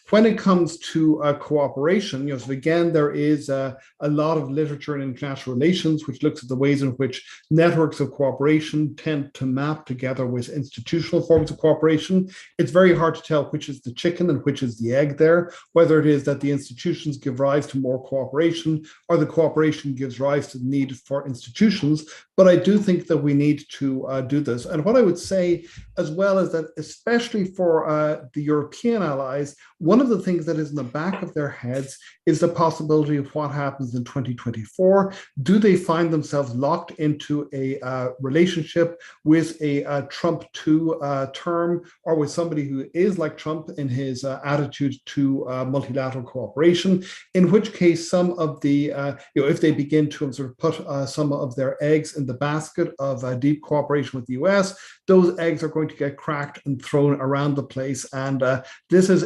When it comes to cooperation, so again, there is a lot of literature in international relations which looks at the ways in which networks of cooperation tend to map together with institutional forms of cooperation. It's very hard to tell which is the chicken and which is the egg there, whether it is that the institutions give rise to more cooperation or the cooperation gives rise to the need for institutions. But I do think that we need to do this. And what I would say as well is that, especially for the European allies, one of the things that is in the back of their heads is the possibility of what happens in 2024. Do they find themselves locked into a relationship with a Trump 2 term, or with somebody who is like Trump in his attitude to multilateral cooperation, in which case some of the, if they begin to sort of put some of their eggs in the basket of deep cooperation with the US, those eggs are going to get cracked and thrown around the place. And this is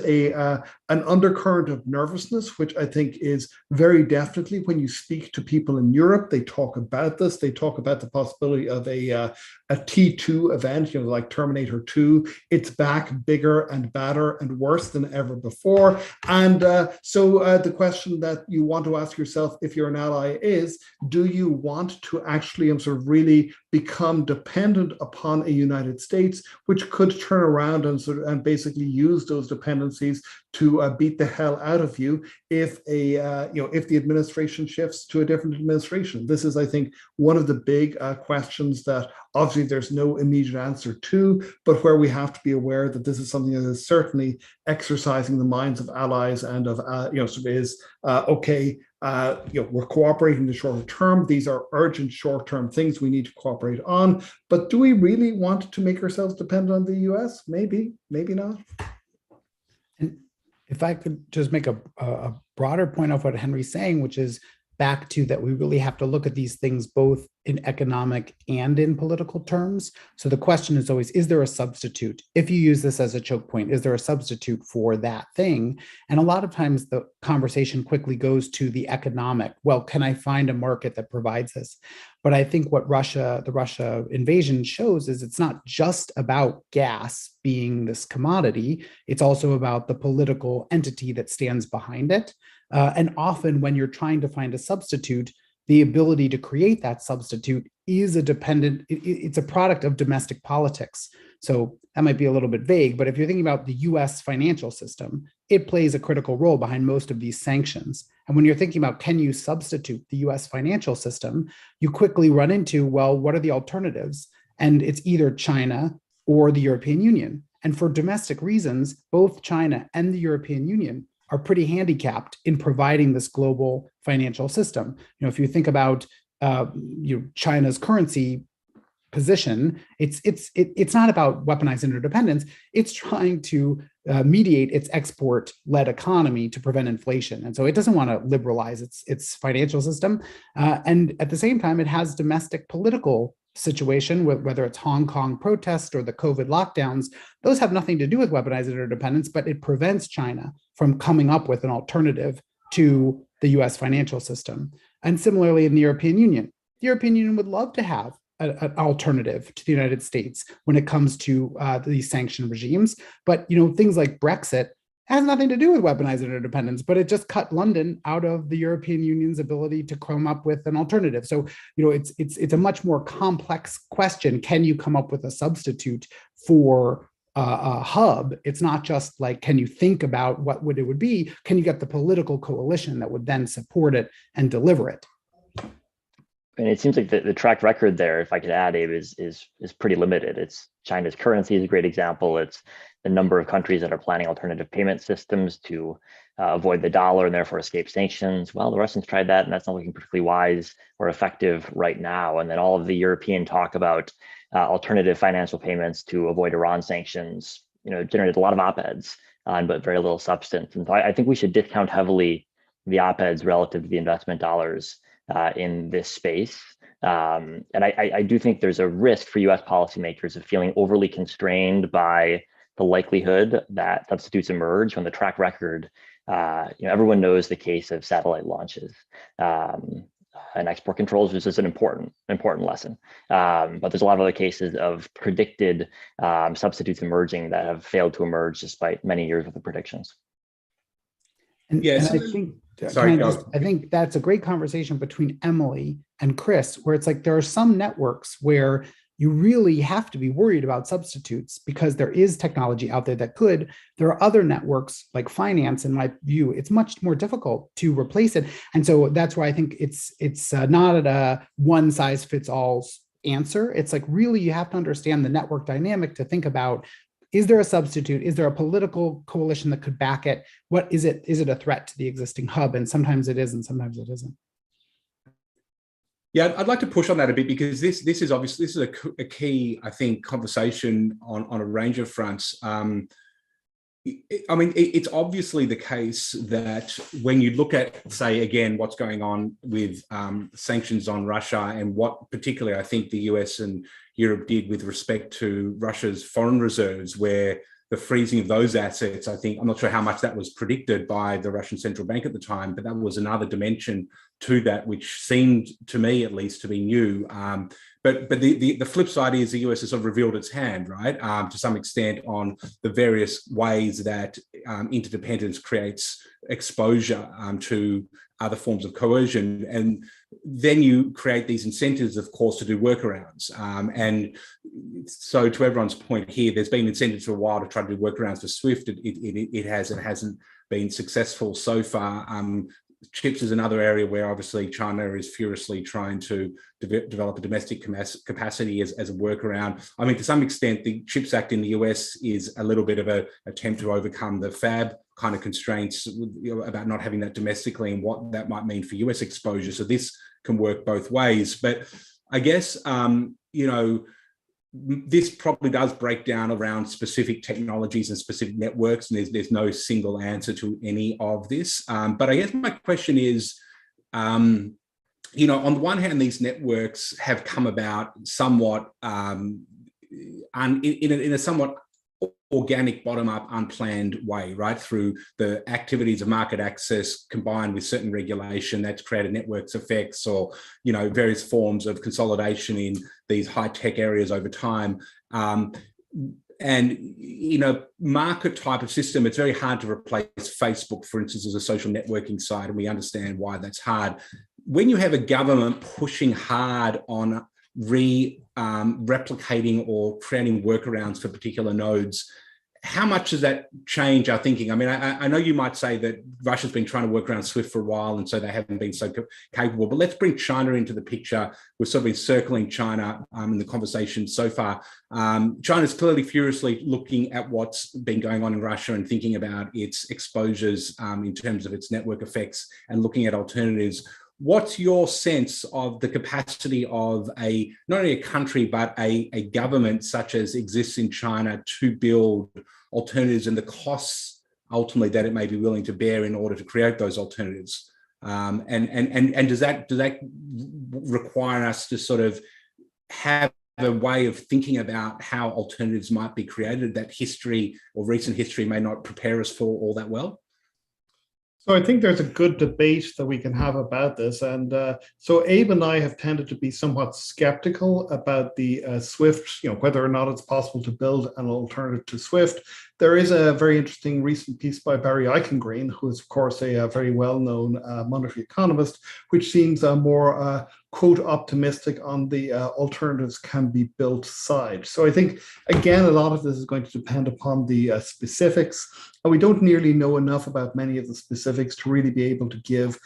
an undercurrent of nervousness, which I think is very definitely, when you speak to people in Europe, they talk about this. They talk about the possibility of a T2 event, like Terminator 2. It's back bigger and badder and worse than ever before. And so the question that you want to ask yourself if you're an ally is, do you want to actually sort of really become dependent upon a United States, which could turn around and basically use those dependencies to beat the hell out of you if if the administration shifts to a different administration? This is, I think, one of the big questions that obviously there's no immediate answer to, but where we have to be aware that this is something that is certainly exercising the minds of allies and of we're cooperating in the shorter term. These are urgent short-term things we need to cooperate on. But do we really want to make ourselves dependent on the US? Maybe, maybe not. And if I could just make a broader point of what Henry's saying, which is back to that we really have to look at these things both in economic and in political terms. So the question is always, is there a substitute? If you use this as a choke point, is there a substitute for that thing? And a lot of times the conversation quickly goes to the economic. Well, can I find a market that provides this? But I think what the Russia invasion shows is it's not just about gas being this commodity. It's also about the political entity that stands behind it. And often when you're trying to find a substitute, the ability to create that substitute is it's a product of domestic politics. So that might be a little bit vague, but if you're thinking about the US financial system, it plays a critical role behind most of these sanctions. And when you're thinking about, can you substitute the US financial system, you quickly run into, well, what are the alternatives? And it's either China or the European Union. And for domestic reasons, both China and the European Union are pretty handicapped in providing this global financial system. If you think about China's currency position, it's not about weaponized interdependence. It's trying to mediate its export-led economy to prevent inflation, and so it doesn't want to liberalize its financial system. And at the same time, it has domestic political situation, whether it's Hong Kong protests or the COVID lockdowns. Those have nothing to do with weaponized interdependence, but it prevents China from coming up with an alternative to the US financial system. And similarly in the European Union would love to have an alternative to the United States when it comes to these sanction regimes. But things like Brexit has nothing to do with weaponized interdependence, but it just cut London out of the European Union's ability to come up with an alternative. So, it's a much more complex question. Can you come up with a substitute for a hub? It's not just like, can you think about what it would be? Can you get the political coalition that would then support it and deliver it? And it seems like the track record there, if I could add, Abe, is pretty limited. It's China's currency is a great example. It's the number of countries that are planning alternative payment systems to avoid the dollar and therefore escape sanctions. Well, the Russians tried that, and that's not looking particularly wise or effective right now. And then all of the European talk about alternative financial payments to avoid Iran sanctions, generated a lot of op-eds but very little substance. And so I think we should discount heavily the op-eds relative to the investment dollars in this space. And I do think there's a risk for US policymakers of feeling overly constrained by the likelihood that substitutes emerge when the track record, everyone knows the case of satellite launches and export controls. This is an important lesson. But there's a lot of other cases of predicted substitutes emerging that have failed to emerge despite many years of predictions. And I think that's a great conversation between Emily and Chris, where it's like there are some networks where you really have to be worried about substitutes because there is technology out there that could. There are other networks like finance, in my view, it's much more difficult to replace it. And so that's why I think it's not a one size fits all answer. It's like really you have to understand the network dynamic to think about, is there a substitute? Is there a political coalition that could back it? What is it? Is it a threat to the existing hub? And sometimes it is, and sometimes it isn't. Yeah, I'd like to push on that a bit because this is a key, I think, conversation on a range of fronts. It's obviously the case that when you look at, say, again, what's going on with sanctions on Russia and what particularly I think the US and Europe did with respect to Russia's foreign reserves, where the freezing of those assets, I'm not sure how much that was predicted by the Russian central bank at the time, but that was another dimension to that, which seemed to me at least to be new. But the flip side is the US has sort of revealed its hand, right, to some extent on the various ways that interdependence creates exposure to other forms of coercion. And then you create these incentives, of course, to do workarounds. And so to everyone's point here, there's been incentives for a while to try to do workarounds for SWIFT. It hasn't been successful so far. Chips is another area where obviously China is furiously trying to develop a domestic capacity as a workaround. To some extent, the CHIPS Act in the US is a little bit of an attempt to overcome the FAB kind of constraints about not having that domestically and what that might mean for US exposure. So this can work both ways. But I guess, this probably does break down around specific technologies and specific networks, and there's no single answer to any of this. But I guess my question is, on the one hand, these networks have come about somewhat in a somewhat organic, bottom-up, unplanned way, right? Through the activities of market access combined with certain regulation that's created networks effects or, various forms of consolidation in these high-tech areas over time. And in a market type of system, it's very hard to replace Facebook, for instance, as a social networking site, and we understand why that's hard. when you have a government pushing hard on replicating or creating workarounds for particular nodes, how much does that change our thinking? I mean, I know you might say that Russia's been trying to work around SWIFT for a while, and so they haven't been so capable, but let's bring China into the picture. We've sort of been circling China in the conversation so far. China's clearly furiously looking at what's been going on in Russia and thinking about its exposures in terms of its network effects and looking at alternatives. What's your sense of the capacity of not only a country, but a government such as exists in China to build alternatives and the costs ultimately that it may be willing to bear in order to create those alternatives? And does that require us to sort of have a way of thinking about how alternatives might be created that history or recent history may not prepare us for all that well? So I think there's a good debate that we can have about this. And so Abe and I have tended to be somewhat skeptical about the SWIFT, whether or not it's possible to build an alternative to SWIFT. There is a very interesting recent piece by Barry Eichengreen, who is, of course, a very well-known monetary economist, which seems more quote optimistic on the alternatives can be built side. So I think, again, a lot of this is going to depend upon the specifics. And we don't nearly know enough about many of the specifics to really be able to give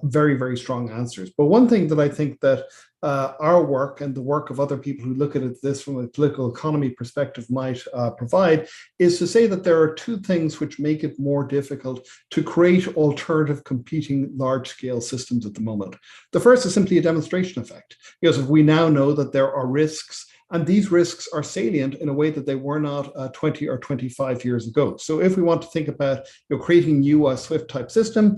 very, very strong answers. But one thing that I think that our work and the work of other people who look at this from a political economy perspective might provide is to say that there are two things which make it more difficult to create alternative competing large-scale systems at the moment. The first is simply a demonstration effect. Because if we now know that there are risks, and these risks are salient in a way that they were not 20 or 25 years ago. So if we want to think about creating a new SWIFT type system,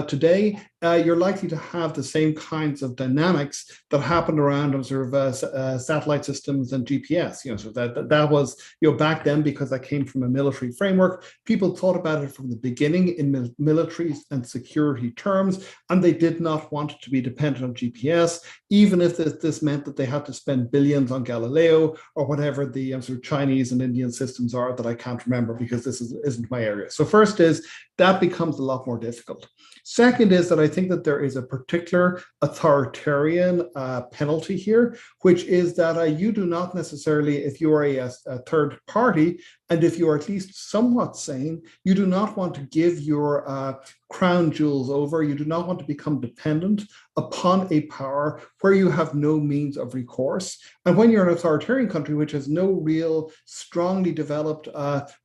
today, you're likely to have the same kinds of dynamics that happened around sort of satellite systems and GPS. So that was back then, because that came from a military framework. People thought about it from the beginning in military and security terms, and they did not want it to be dependent on GPS, even if this meant that they had to spend billions on Galileo or whatever the sort of Chinese and Indian systems are that I can't remember because this isn't my area. So first is that becomes a lot more difficult. Second is that I think that there is a particular authoritarian penalty here, which is that you do not necessarily, if you are a third party, and if you are at least somewhat sane, you do not want to give your crown jewels over. You do not want to become dependent upon a power where you have no means of recourse. And when you're an authoritarian country, which has no real strongly developed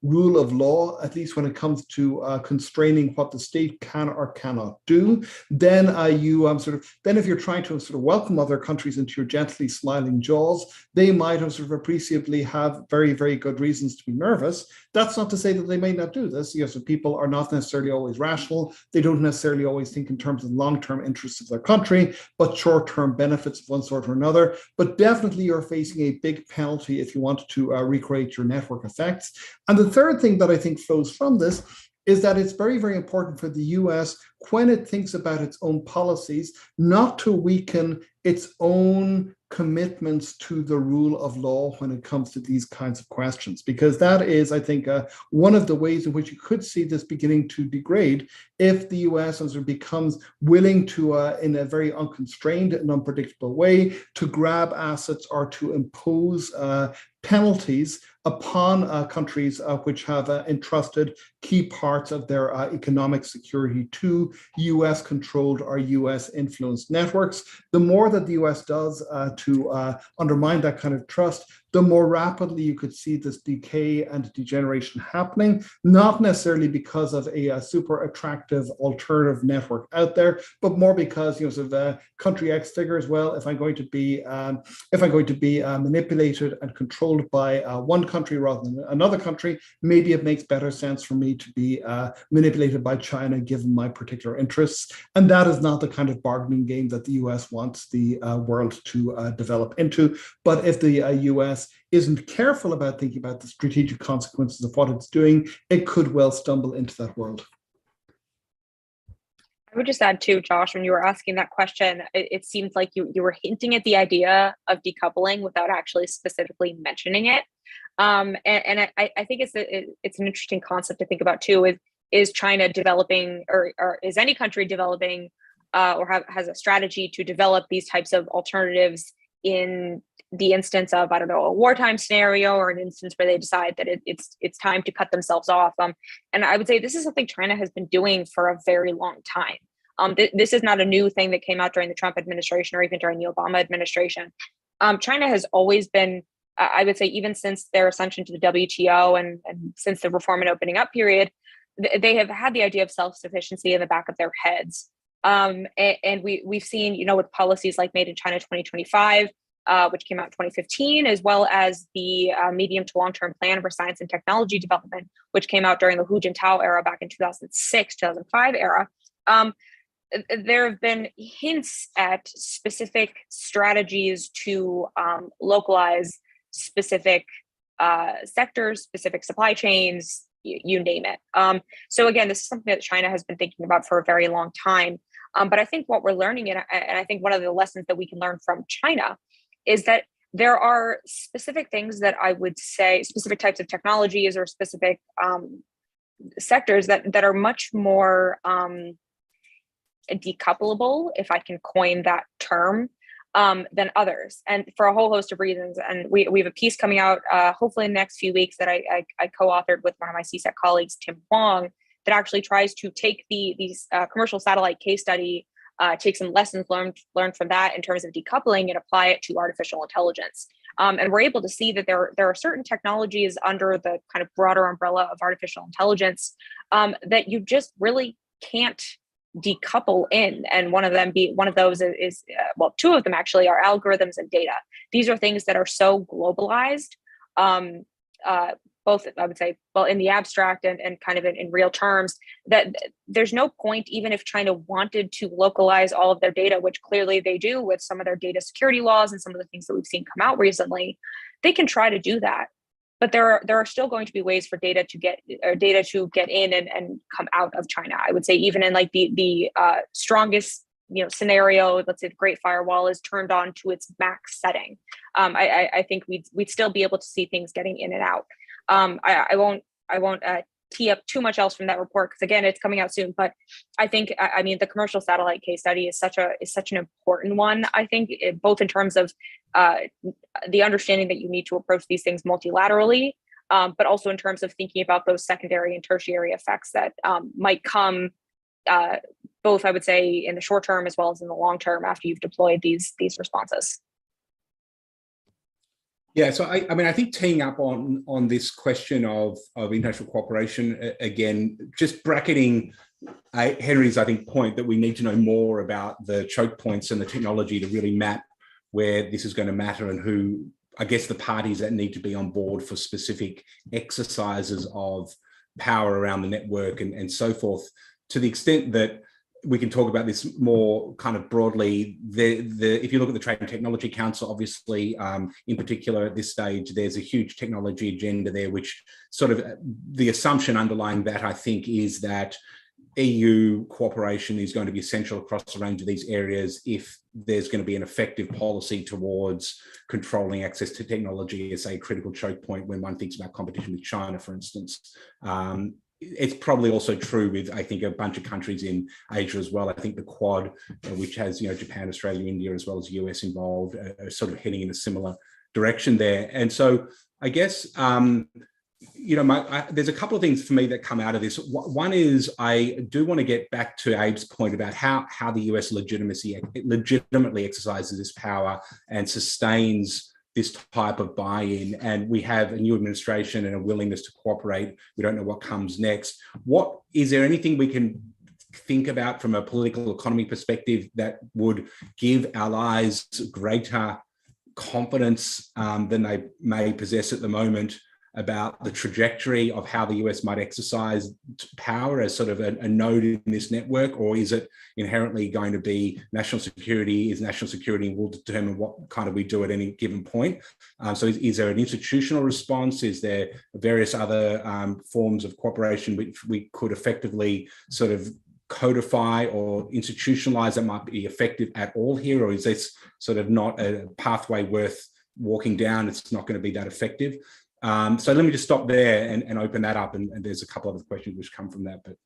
rule of law, at least when it comes to constraining what the state can or cannot do, then then if you're trying to sort of welcome other countries into your gently smiling jaws, they might have sort of appreciably have very, very good reasons to be nervous. That's not to say that they may not do this. So people are not necessarily always rational. They don't necessarily always think in terms of long-term interests of their country, but short-term benefits of one sort or another. But definitely you're facing a big penalty if you want to recreate your network effects. And the third thing that I think flows from this is that it's very, very important for the US, when it thinks about its own policies, not to weaken its own commitments to the rule of law when it comes to these kinds of questions, because that is, I think, one of the ways in which you could see this beginning to degrade if the US becomes willing to, in a very unconstrained and unpredictable way, to grab assets or to impose penalties upon countries which have entrusted key parts of their economic security to US-controlled or US-influenced networks. The more that the US does to undermine that kind of trust, the more rapidly you could see this decay and degeneration happening, not necessarily because of a super attractive alternative network out there, but more because country X figures, well, if I'm going to be manipulated and controlled by one country rather than another country, maybe it makes better sense for me to be manipulated by China given my particular interests. And that is not the kind of bargaining game that the US wants the world to develop into. But if the US isn't careful about thinking about the strategic consequences of what it's doing, it could well stumble into that world. I would just add too, Josh, when you were asking that question, it seemed like you were hinting at the idea of decoupling without actually specifically mentioning it. And I think it's an interesting concept to think about too. Is China developing, or is any country developing or has a strategy to develop these types of alternatives in the instance of, I don't know, a wartime scenario, or an instance where they decide that it's time to cut themselves off. And I would say this is something China has been doing for a very long time. This is not a new thing that came out during the Trump administration or even during the Obama administration. China has always been, I would say, even since their ascension to the WTO and since the reform and opening up period, they have had the idea of self-sufficiency in the back of their heads. And we've seen, with policies like Made in China 2025, which came out in 2015, as well as the medium to long-term plan for science and technology development, which came out during the Hu Jintao era back in 2006, 2005 era. There have been hints at specific strategies to localize specific sectors, specific supply chains, you name it. So again, this is something that China has been thinking about for a very long time. But I think what we're learning, and I think one of the lessons that we can learn from China, is that there are specific things that I would say, specific types of technologies or specific sectors that are much more decoupleable, if I can coin that term, than others, and for a whole host of reasons. And we have a piece coming out hopefully in the next few weeks that I co-authored with one of my CSEC colleagues, Tim Huang, that actually tries to take these commercial satellite case study, take some lessons learned from that in terms of decoupling and apply it to artificial intelligence. And we're able to see that there are certain technologies under the kind of broader umbrella of artificial intelligence that you just really can't decouple in. And one of those is two of them actually are algorithms and data. These are things that are so globalized, both, I would say, well, in the abstract and kind of in real terms, that there's no point, even if China wanted to localize all of their data, which clearly they do with some of their data security laws and some of the things that we've seen come out recently, they can try to do that. But there are still going to be ways for data to get in and come out of China. I would say even in like the strongest scenario, let's say the Great Firewall is turned on to its max setting. I think we'd still be able to see things getting in and out. I won't tee up too much else from that report, because again, it's coming out soon. But I think, I mean, the commercial satellite case study is such an important one. I think both in terms of the understanding that you need to approach these things multilaterally, but also in terms of thinking about those secondary and tertiary effects that might come, both, I would say, in the short term as well as in the long term after you've deployed these responses. Yeah, so I mean, I think teeing up on this question of international cooperation, again, just bracketing Henry's, I think, point that we need to know more about the choke points and the technology to really map where this is going to matter and who, I guess, the parties that need to be on board for specific exercises of power around the network and so forth. To the extent that we can talk about this more kind of broadly, if you look at the Trade and Technology Council, obviously, in particular at this stage, there's a huge technology agenda there, which sort of the assumption underlying that, I think, is that EU cooperation is going to be essential across a range of these areas if there's going to be an effective policy towards controlling access to technology as a critical choke point when one thinks about competition with China, for instance. It's probably also true with, I think, a bunch of countries in Asia as well. I think the Quad, which has, Japan, Australia, India, as well as the US involved, are sort of heading in a similar direction there. And so I guess, there's a couple of things for me that come out of this. One is I do want to get back to Abe's point about how the US legitimately exercises this power and sustains this type of buy-in, and we have a new administration and a willingness to cooperate. We don't know what comes next. Is there anything we can think about from a political economy perspective that would give allies greater confidence than they may possess at the moment about the trajectory of how the US might exercise power as sort of a node in this network? Or is it inherently going to be national security and will determine what kind of we do at any given point? So is there an institutional response? Is there various other forms of cooperation which we could effectively sort of codify or institutionalize that might be effective at all here? Or is this sort of not a pathway worth walking down? It's not going to be that effective. So let me just stop there and open that up. And there's a couple of other questions which come from that. But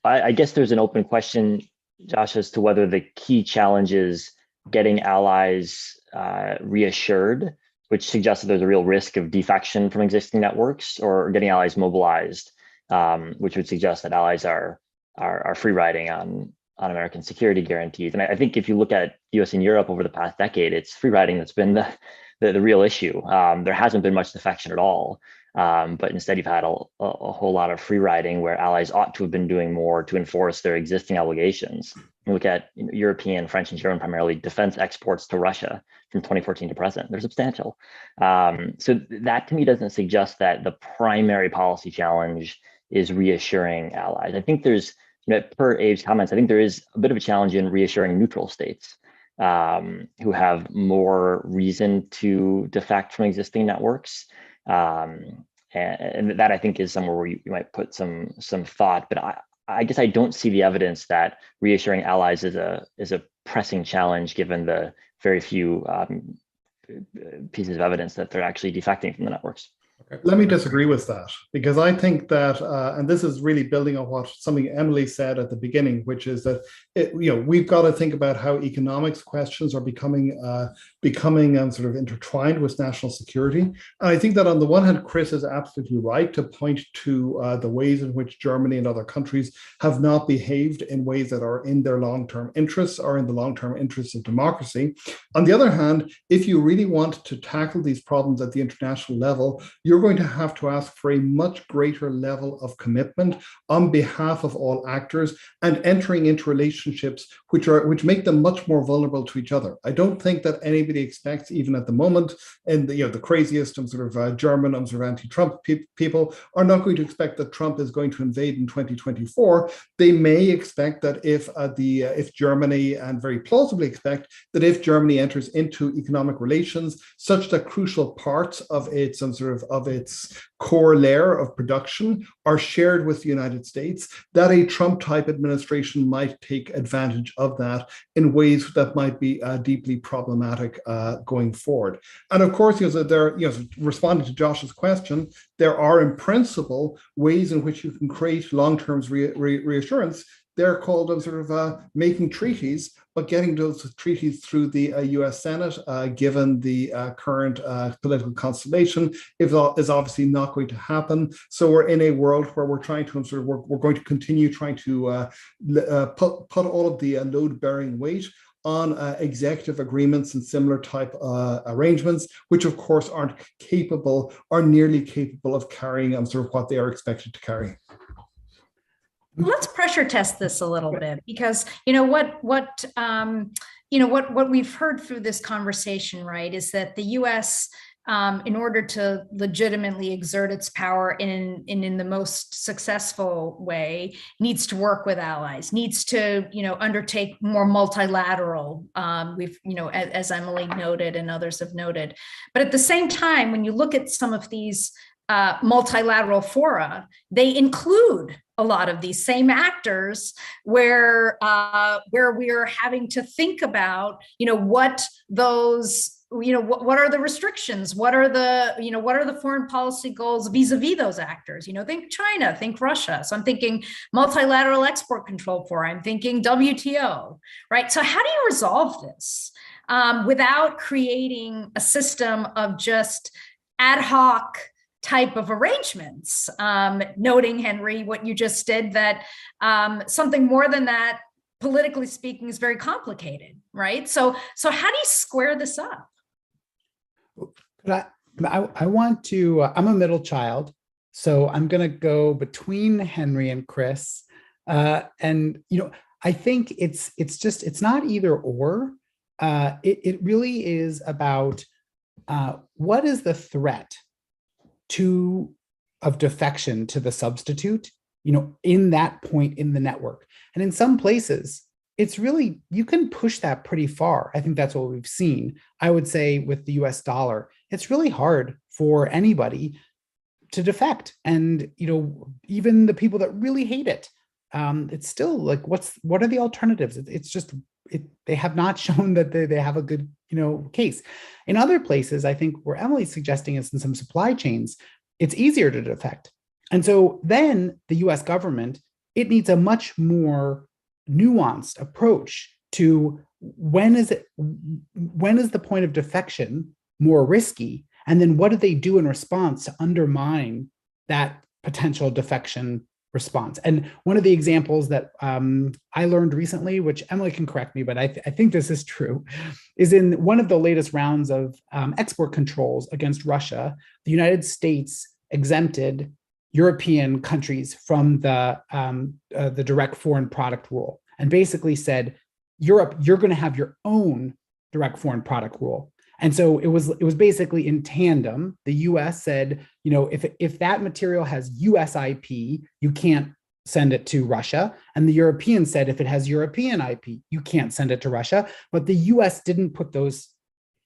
I guess there's an open question, Josh, as to whether the key challenge is getting allies reassured, which suggests that there's a real risk of defection from existing networks, or getting allies mobilized, which would suggest that allies are free riding on American security guarantees. And I think if you look at US and Europe over the past decade, it's free riding that's been the real issue. There hasn't been much defection at all. But instead, you've had a whole lot of free riding where allies ought to have been doing more to enforce their existing obligations. You look at European, French, and German primarily defense exports to Russia from 2014 to present. They're substantial. So that to me doesn't suggest that the primary policy challenge is reassuring allies. I think there's, per Abe's comments, I think there is a bit of a challenge in reassuring neutral states who have more reason to defect from existing networks. And that I think is somewhere where you might put some thought, but I guess I don't see the evidence that reassuring allies is a pressing challenge, given the very few pieces of evidence that they're actually defecting from the networks. Let me disagree with that, because I think that, and this is really building on what something Emily said at the beginning, which is that we've got to think about how economics questions are becoming sort of intertwined with national security. And I think that on the one hand, Chris is absolutely right to point to the ways in which Germany and other countries have not behaved in ways that are in their long-term interests or in the long-term interests of democracy. On the other hand, if you really want to tackle these problems at the international level, you're going to have to ask for a much greater level of commitment on behalf of all actors and entering into relationships which make them much more vulnerable to each other. I don't think that anybody expects, even at the moment, and the craziest German anti-Trump people are not going to expect that Trump is going to invade in 2024. They may expect that if Germany, and very plausibly expect that if Germany enters into economic relations such that crucial parts of its its core layer of production are shared with the United States, that a Trump-type administration might take advantage of that in ways that might be deeply problematic going forward. And of course, responding to Josh's question, there are in principle ways in which you can create long-term reassurance. They're called making treaties, but getting those treaties through the US Senate, given the current political constellation, is obviously not going to happen. So we're in a world where we're trying to we're going to continue trying to put all of the load-bearing weight on executive agreements and similar type arrangements, which of course aren't capable or nearly capable of carrying what they are expected to carry. Let's pressure test this a little bit, because what we've heard through this conversation, right, is that the U.S. In order to legitimately exert its power in the most successful way, needs to work with allies, needs to undertake more multilateral. As Emily noted and others have noted, but at the same time, when you look at some of these multilateral fora, they include a lot of these same actors where we're having to think about, what those, what are the restrictions? What are the foreign policy goals vis-a-vis those actors? Think China, think Russia. So I'm thinking multilateral export control fora. I'm thinking WTO, right? So how do you resolve this without creating a system of just ad hoc type of arrangements, noting, Henry, what you just did, that something more than that, politically speaking, is very complicated, right? So how do you square this up? I want to, I'm a middle child, so I'm going to go between Henry and Chris. And, I think it's not either or. It really is about what is the threat of defection to the substitute, in that point in the network. And in some places, it's really, you can push that pretty far. I think that's what we've seen. I would say with the US dollar, it's really hard for anybody to defect. And, even the people that really hate it, it's still like, what are the alternatives? They have not shown that they have a good, case. In other places, I think where Emily's suggesting is in some supply chains, it's easier to defect. And so then the US government it needs a much more nuanced approach to when is the point of defection more risky, and then what do they do in response to undermine that potential defection response. And one of the examples that I learned recently, which Emily can correct me, but I think this is true, is in one of the latest rounds of export controls against Russia, the United States exempted European countries from the direct foreign product rule, and basically said, Europe, you're going to have your own direct foreign product rule. And so it was basically in tandem. The US said, if that material has US IP, you can't send it to Russia. And the Europeans said, if it has European IP, you can't send it to Russia. But the US didn't put those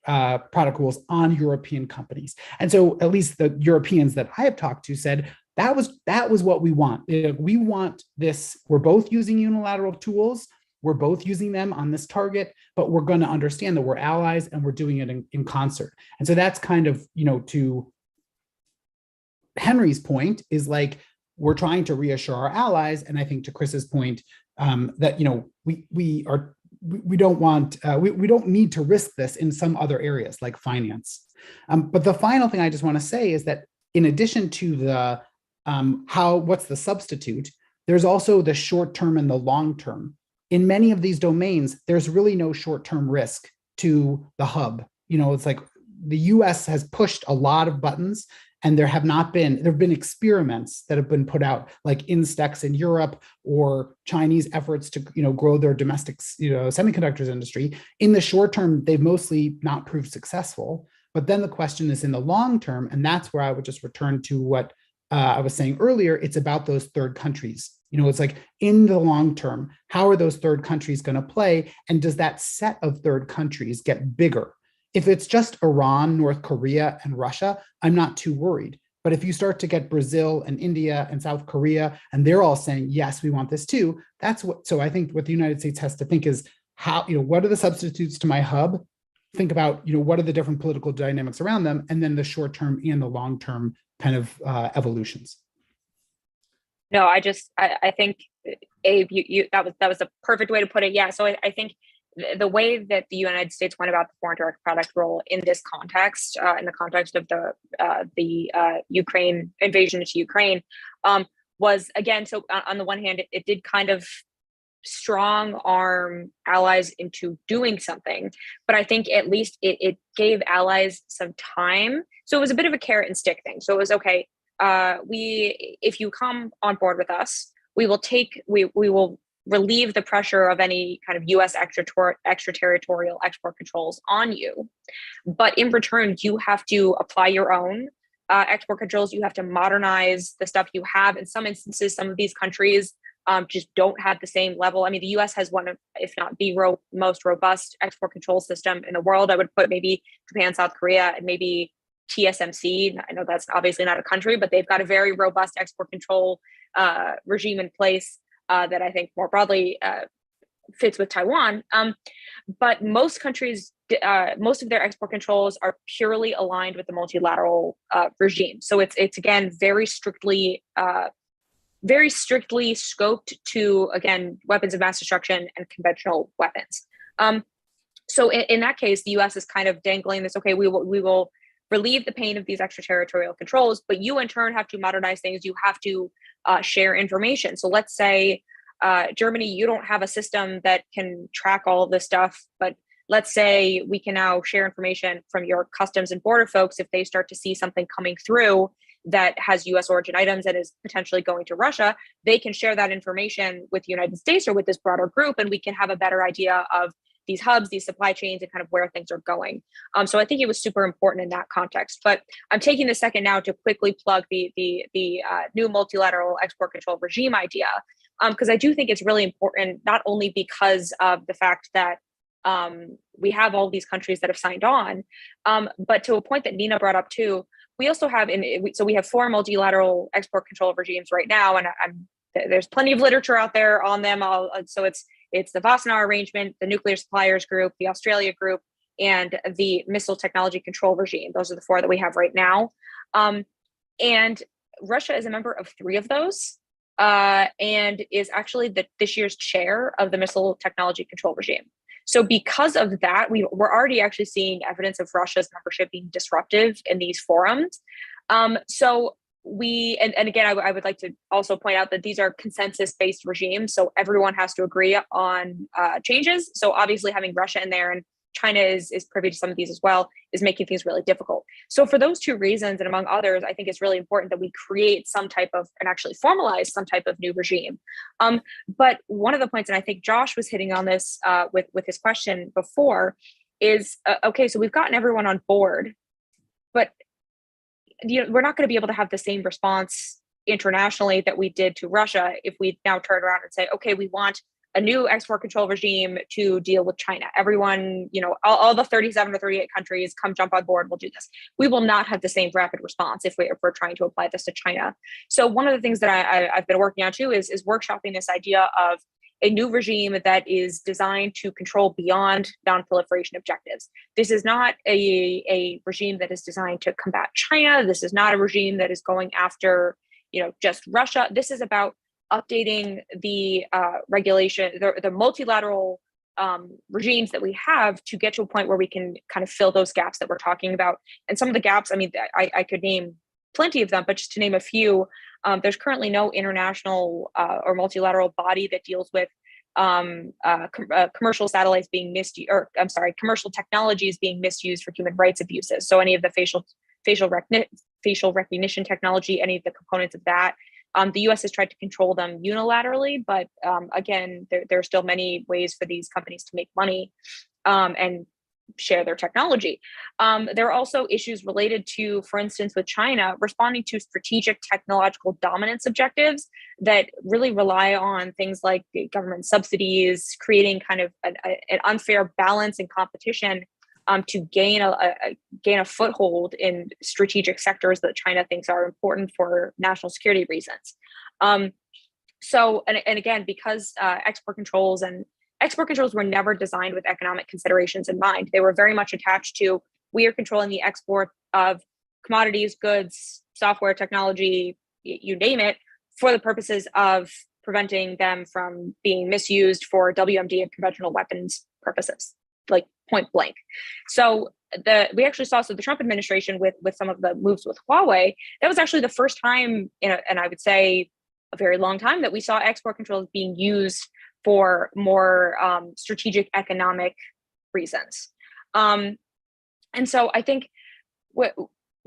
product rules on European companies. And so at least the Europeans that I have talked to said, that was what we want. We want this. We're both using unilateral tools. We're both using them on this target, but we're going to understand that we're allies and we're doing it in concert. And so that's kind of, to Henry's point, is like, we're trying to reassure our allies. And I think to Chris's point, that, we don't need to risk this in some other areas like finance. But the final thing I just want to say is that in addition to the what's the substitute, there's also the short term and the long term. In many of these domains, there's really no short-term risk to the hub. It's like the US has pushed a lot of buttons, and there have been experiments that have been put out, like Instex in Europe, or Chinese efforts to grow their domestic semiconductors industry. In the short term, they've mostly not proved successful. But then the question is in the long term, and that's where I would just return to what I was saying earlier. It's about those third countries. It's like, in the long term, how are those third countries going to play? And does that set of third countries get bigger? If it's just Iran, North Korea, and Russia, I'm not too worried. But if you start to get Brazil and India and South Korea, and they're all saying, yes, we want this too, so I think what the United States has to think is, what are the substitutes to my hub? Think about, what are the different political dynamics around them, and then the short term and the long term kind of evolutions. No, I think, Abe, that was a perfect way to put it. Yeah. So I think the way that the United States went about the foreign direct product rule in this context, in the context of the Ukraine invasion into Ukraine, was, again, so on the one hand, it did kind of strong arm allies into doing something, but I think at least it gave allies some time. So it was a bit of a carrot and stick thing. So it was, okay, if you come on board with us, we will relieve the pressure of any kind of US extraterritorial export controls on you. But in return, you have to apply your own export controls. You have to modernize the stuff you have. In some instances, some of these countries just don't have the same level. I mean, the US has one of, if not the most robust export control system in the world. I would put maybe Japan, South Korea, and maybe TSMC. I know that's obviously not a country, but they've got a very robust export control regime in place that I think more broadly fits with Taiwan. But most countries, most of their export controls are purely aligned with the multilateral regime. So it's again very strictly scoped to, again, weapons of mass destruction and conventional weapons. So in that case, the U.S. is kind of dangling this. Okay, we will relieve the pain of these extraterritorial controls, but you in turn have to modernize things. You have to share information. So let's say Germany, you don't have a system that can track all of this stuff, but let's say we can now share information from your customs and border folks. If they start to see something coming through that has US origin items that is potentially going to Russia, they can share that information with the United States or with this broader group, and we can have a better idea of these hubs, these supply chains, and kind of where things are going. So I think it was super important in that context. But I'm taking a second now to quickly plug the new multilateral export control regime idea, because I do think it's really important, not only because of the fact that we have all these countries that have signed on, but to a point that Nina brought up too, we also have, so we have 4 multilateral export control regimes right now, and there's plenty of literature out there on them. So it's the Wassenaar Arrangement, the Nuclear Suppliers Group, the Australia Group, and the Missile Technology Control Regime. Those are the 4 that we have right now. And Russia is a member of 3 of those. and is actually this year's chair of the Missile Technology Control Regime. So because of that, we're already actually seeing evidence of Russia's membership being disruptive in these forums. So and again, I would like to also point out that these are consensus-based regimes, so everyone has to agree on changes. So obviously having Russia in there, and China is privy to some of these as well, is making things really difficult. So for those two reasons, and among others, I think it's really important that we create some type of, and actually formalize some type of new regime. But one of the points, and I think Josh was hitting on this with his question before, is, okay, so we've gotten everyone on board, but we're not going to be able to have the same response internationally that we did to Russia if we now turn around and say, okay, we want a new export control regime to deal with China. Everyone, all the 37 or 38 countries come jump on board, we'll do this. We will not have the same rapid response if we're trying to apply this to China. So one of the things that I've been working on too is workshopping this idea of a new regime that is designed to control beyond non-proliferation objectives. This is not a regime that is designed to combat China. This is not a regime that is going after, just Russia. This is about updating the regulation, the multilateral regimes that we have to get to a point where we can kind of fill those gaps that we're talking about. And some of the gaps, I could name plenty of them, but just to name a few, there's currently no international or multilateral body that deals with commercial satellites being misused, commercial technologies being misused for human rights abuses. So any of the facial recognition technology, any of the components of that, the U.S. has tried to control them unilaterally, but again, there are still many ways for these companies to make money and share their technology. There are also issues related to, for instance, with China, responding to strategic technological dominance objectives that really rely on things like government subsidies, creating kind of an unfair balance and competition to gain a foothold in strategic sectors that China thinks are important for national security reasons. So again, because export controls were never designed with economic considerations in mind. They were very much attached to, we are controlling the export of commodities, goods, software, technology, you name it, for the purposes of preventing them from being misused for WMD and conventional weapons purposes, like point blank. So we actually saw, the Trump administration with some of the moves with Huawei, that was actually the first time and I would say a very long time, that we saw export controls being used for more strategic economic reasons. And so I think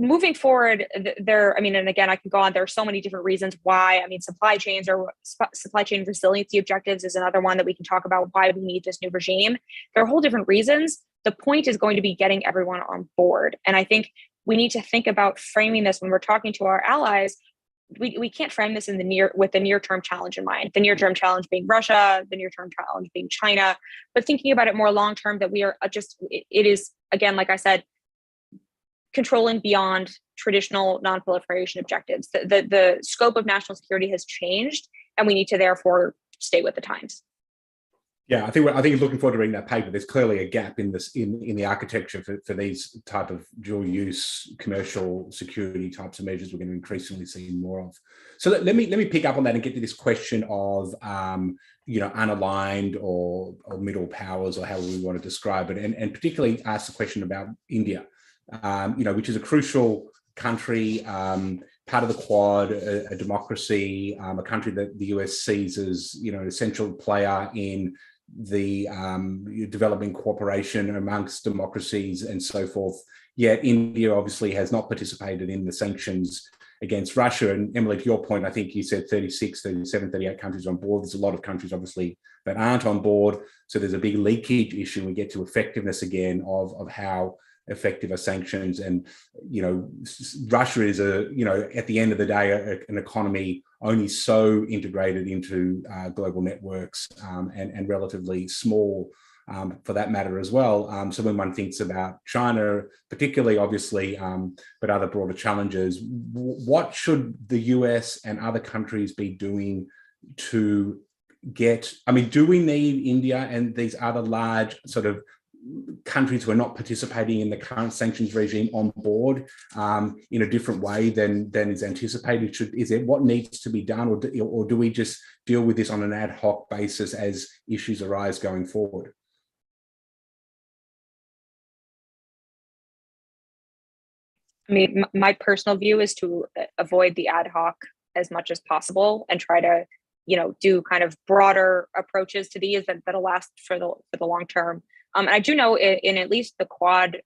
moving forward, and again, I can go on, there are so many different reasons why. Supply chain resiliency objectives is another one that we can talk about, why we need this new regime. There are whole different reasons. The point is going to be getting everyone on board. And I think we need to think about framing this when we're talking to our allies. We can't frame this with the near-term challenge in mind. The near-term challenge being Russia, the near-term challenge being China, but thinking about it more long-term, that we are it is, again, like I said, controlling beyond traditional non-proliferation objectives. The scope of national security has changed, and we need to therefore stay with the times. Yeah, I think looking forward to reading that paper. There's clearly a gap in the architecture for these type of dual use commercial security types of measures. We're going to increasingly see more of. So let me pick up on that and get to this question of unaligned or middle powers, or however we want to describe it, and particularly ask the question about India, which is a crucial country, part of the Quad, a democracy, a country that the US sees as an essential player in the developing cooperation amongst democracies and so forth. Yet India obviously has not participated in the sanctions against Russia. And Emily, to your point, I think you said 36, 37, 38 countries on board. There's a lot of countries obviously that aren't on board. So there's a big leakage issue. We get to effectiveness again of how effective are sanctions. And Russia is at the end of the day an economy only so integrated into global networks and relatively small for that matter as well. So when one thinks about China particularly, obviously, but other broader challenges, what should the US and other countries be doing to do we need India and these other large sort of countries who are not participating in the current sanctions regime on board in a different way than is anticipated? Is there what needs to be done, or do we just deal with this on an ad hoc basis as issues arise going forward? I mean, my personal view is to avoid the ad hoc as much as possible and try to, do kind of broader approaches to these that'll last for the long term. And I do know in at least the Quad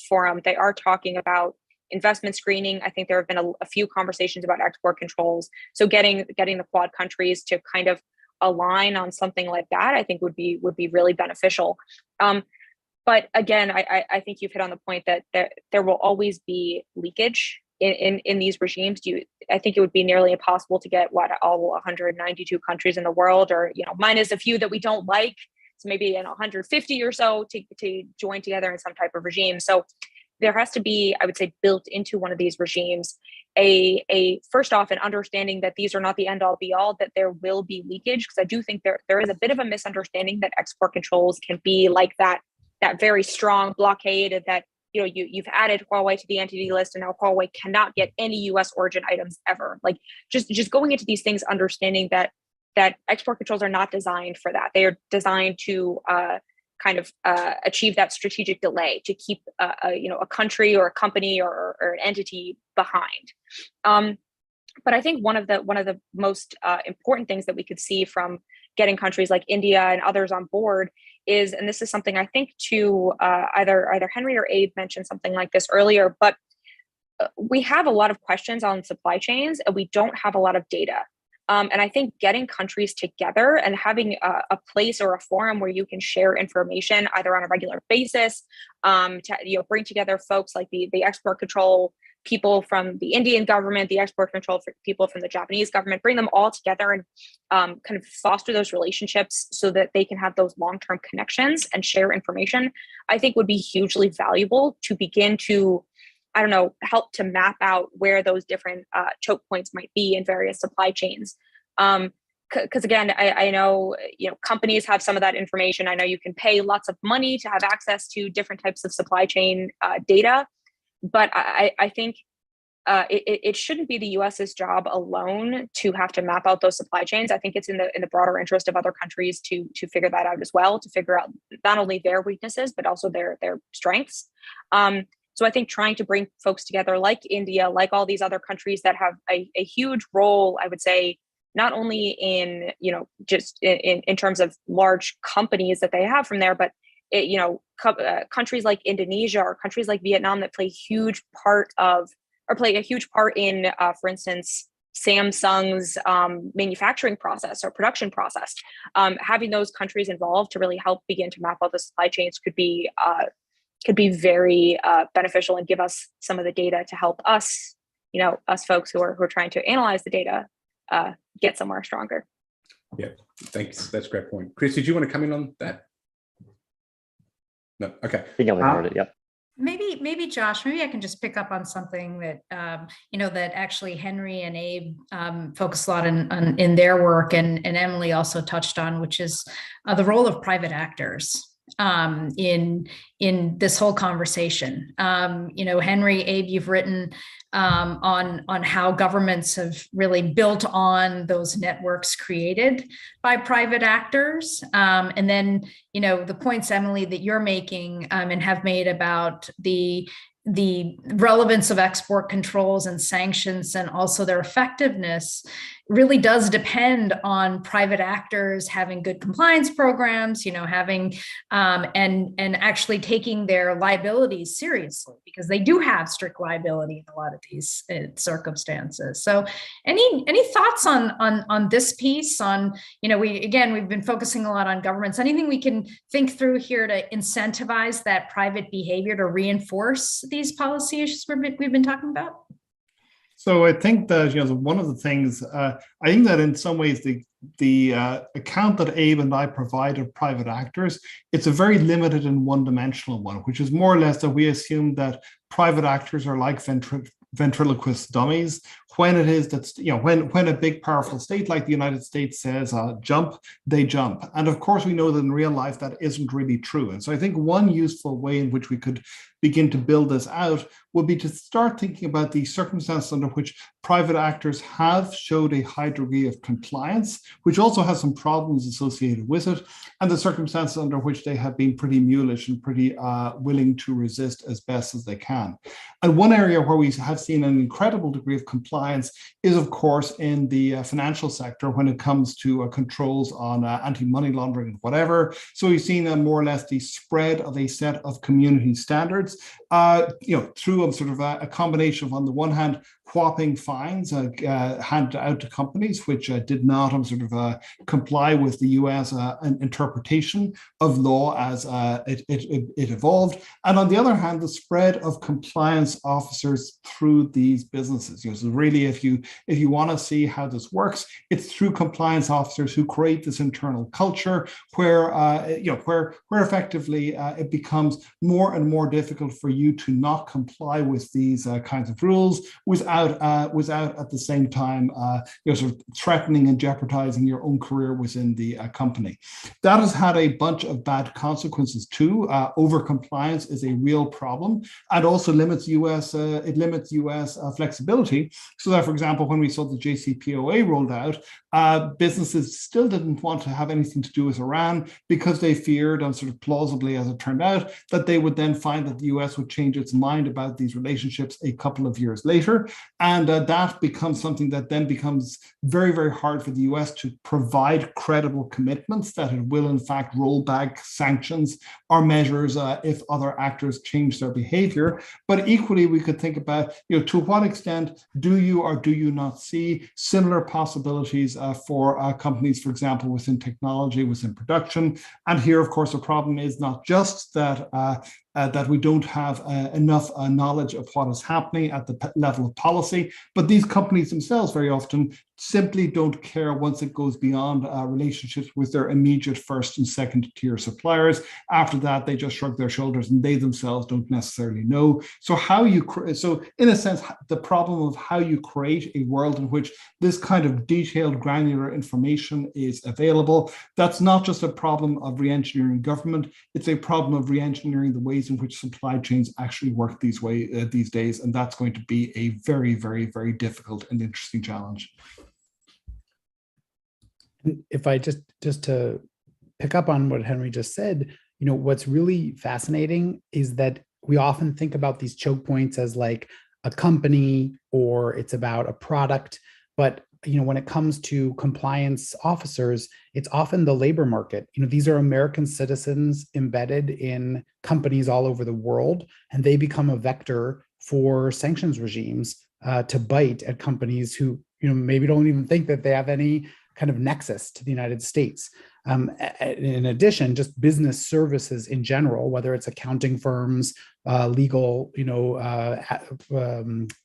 forum, they are talking about investment screening. I think there have been a few conversations about export controls. So getting the Quad countries to kind of align on something like that, I think would be really beneficial. But again, I think you've hit on the point that there will always be leakage in these regimes. I think it would be nearly impossible to get all 192 countries in the world, or minus a few that we don't like. So maybe 150 or so to join together in some type of regime. So there has to be, I would say, built into one of these regimes, a first off, an understanding that these are not the end all be all, that there will be leakage. Because I do think there is a bit of a misunderstanding that export controls can be like that very strong blockade that you've added Huawei to the entity list, and now Huawei cannot get any U.S. origin items ever. Like just going into these things, understanding that export controls are not designed for that. They are designed to achieve that strategic delay, to keep a country or a company or an entity behind. But I think one of the most important things that we could see from getting countries like India and others on board is, and this is something I think to either Henry or Abe mentioned something like this earlier, but we have a lot of questions on supply chains and we don't have a lot of data. And I think getting countries together and having a place or a forum where you can share information either on a regular basis, to bring together folks like the export control people from the Indian government, the export control people from the Japanese government, bring them all together and kind of foster those relationships so that they can have those long-term connections and share information, I think would be hugely valuable to begin to, help to map out where those different choke points might be in various supply chains. Because again, I know, companies have some of that information. I know you can pay lots of money to have access to different types of supply chain data. But I think it shouldn't be the U.S.'s job alone to have to map out those supply chains. I think it's in the broader interest of other countries to figure that out as well, to figure out not only their weaknesses, but also their strengths. So I think trying to bring folks together like India, like all these other countries that have a huge role, I would say, not only in, just in terms of large companies that they have from there, but countries like Indonesia or countries like Vietnam that play a huge part in, for instance, Samsung's manufacturing process or production process. Having those countries involved to really help begin to map out the supply chains could be very beneficial and give us some of the data to help us, us folks who are trying to analyze the data, get somewhere stronger. Yeah, thanks. That's a great point. Chris, did you want to come in on that? No. Okay. I think I've heard it. Yep. Maybe Josh, maybe I can just pick up on something that that actually Henry and Abe focus a lot in their work, and Emily also touched on, which is the role of private actors in this whole conversation. Henry, Abe, you've written on how governments have really built on those networks created by private actors. And then, the points, Emily, that you're making and have made about the relevance of export controls and sanctions and also their effectiveness really does depend on private actors having good compliance programs, having and actually taking their liabilities seriously, because they do have strict liability in a lot of these circumstances. So any thoughts on this piece? We've been focusing a lot on governments. Anything we can think through here to incentivize that private behavior to reinforce these policy issues we've been talking about? So I think that one of the things I think that in some ways the account that Abe and I provide of private actors, it's a very limited and one-dimensional one, which is more or less that we assume that private actors are like ventriloquist dummies. When it is that, when a big powerful state like the United States says jump, they jump. And of course, we know that in real life that isn't really true. And so I think one useful way in which we could begin to build this out would be to start thinking about the circumstances under which private actors have showed a high degree of compliance, which also has some problems associated with it, and the circumstances under which they have been pretty mulish and pretty willing to resist as best as they can. And one area where we have seen an incredible degree of compliance is, of course, in the financial sector when it comes to controls on anti-money laundering and whatever. So we've seen more or less the spread of a set of community standards, through sort of a combination of, on the one hand, whopping fines handed out to companies which did not comply with the US interpretation of law as it evolved, and on the other hand, the spread of compliance officers through these businesses. So really, if you want to see how this works, it's through compliance officers who create this internal culture where effectively it becomes more and more difficult for you to not comply with these kinds of rules without at the same time sort of threatening and jeopardizing your own career within the company. That has had a bunch of bad consequences too. Over-compliance is a real problem, and also limits US flexibility. So that, for example, when we saw the JCPOA rolled out, businesses still didn't want to have anything to do with Iran because they feared, and sort of plausibly as it turned out, that they would then find that the US would change its mind about these relationships a couple of years later. And that becomes something that then becomes very, very hard for the US to provide credible commitments that it will in fact roll back sanctions or measures if other actors change their behavior. But equally, we could think about, to what extent do you or do you not see similar possibilities for companies, for example, within technology, within production. And here, of course, the problem is not just that that we don't have enough knowledge of what is happening at the level of policy, but these companies themselves very often simply don't care once it goes beyond relationships with their immediate first and second tier suppliers. After that, they just shrug their shoulders and they themselves don't necessarily know. So in a sense, the problem of how you create a world in which this kind of detailed granular information is available, that's not just a problem of re-engineering government, it's a problem of re-engineering the ways in which supply chains actually work these days. And that's going to be a very, very, very difficult and interesting challenge. If I just to pick up on what Henry just said, what's really fascinating is that we often think about these choke points as like a company or it's about a product, but when it comes to compliance officers, it's often the labor market. These are American citizens embedded in companies all over the world, and they become a vector for sanctions regimes to bite at companies who maybe don't even think that they have any kind of nexus to the United States. In addition, just business services in general, whether it's accounting firms, legal,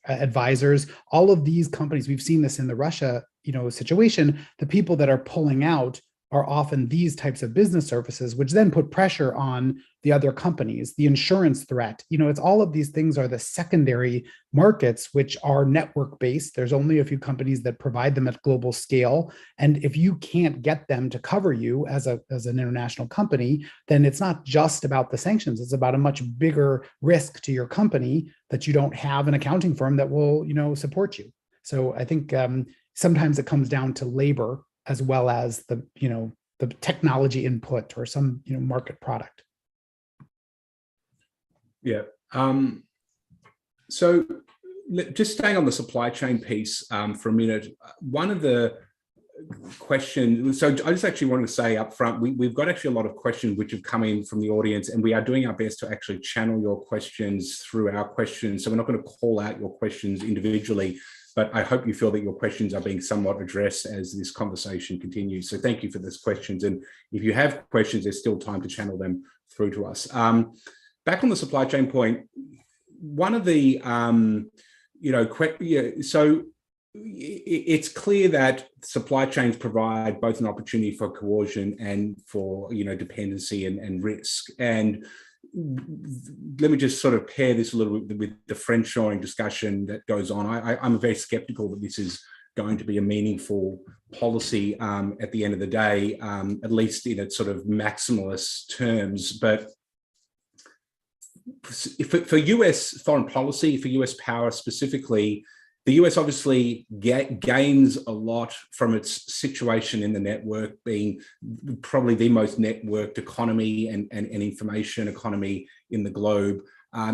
advisors, all of these companies, we've seen this in the Russia, situation, the people that are pulling out are often these types of business services, which then put pressure on the other companies, the insurance threat. It's all of these things are the secondary markets, which are network-based. There's only a few companies that provide them at global scale. And if you can't get them to cover you as an international company, then it's not just about the sanctions. It's about a much bigger risk to your company that you don't have an accounting firm that will, support you. So I think sometimes it comes down to labor as well as the technology input or some market product. Yeah. So just staying on the supply chain piece for a minute, one of the questions, so I just actually wanted to say up front, we've got actually a lot of questions which have come in from the audience, and we are doing our best to actually channel your questions through our questions. So we're not going to call out your questions individually, but I hope you feel that your questions are being somewhat addressed as this conversation continues. So thank you for those questions. And if you have questions, there's still time to channel them through to us. Back on the supply chain point, one of the, so it's clear that supply chains provide both an opportunity for coercion and for, dependency and risk. And let me just sort of pair this a little bit with the friendshoring discussion that goes on. I'm very skeptical that this is going to be a meaningful policy at the end of the day, at least in its sort of maximalist terms. But for US foreign policy, for US power specifically, the US obviously gains a lot from its situation in the network, being probably the most networked economy and information economy in the globe.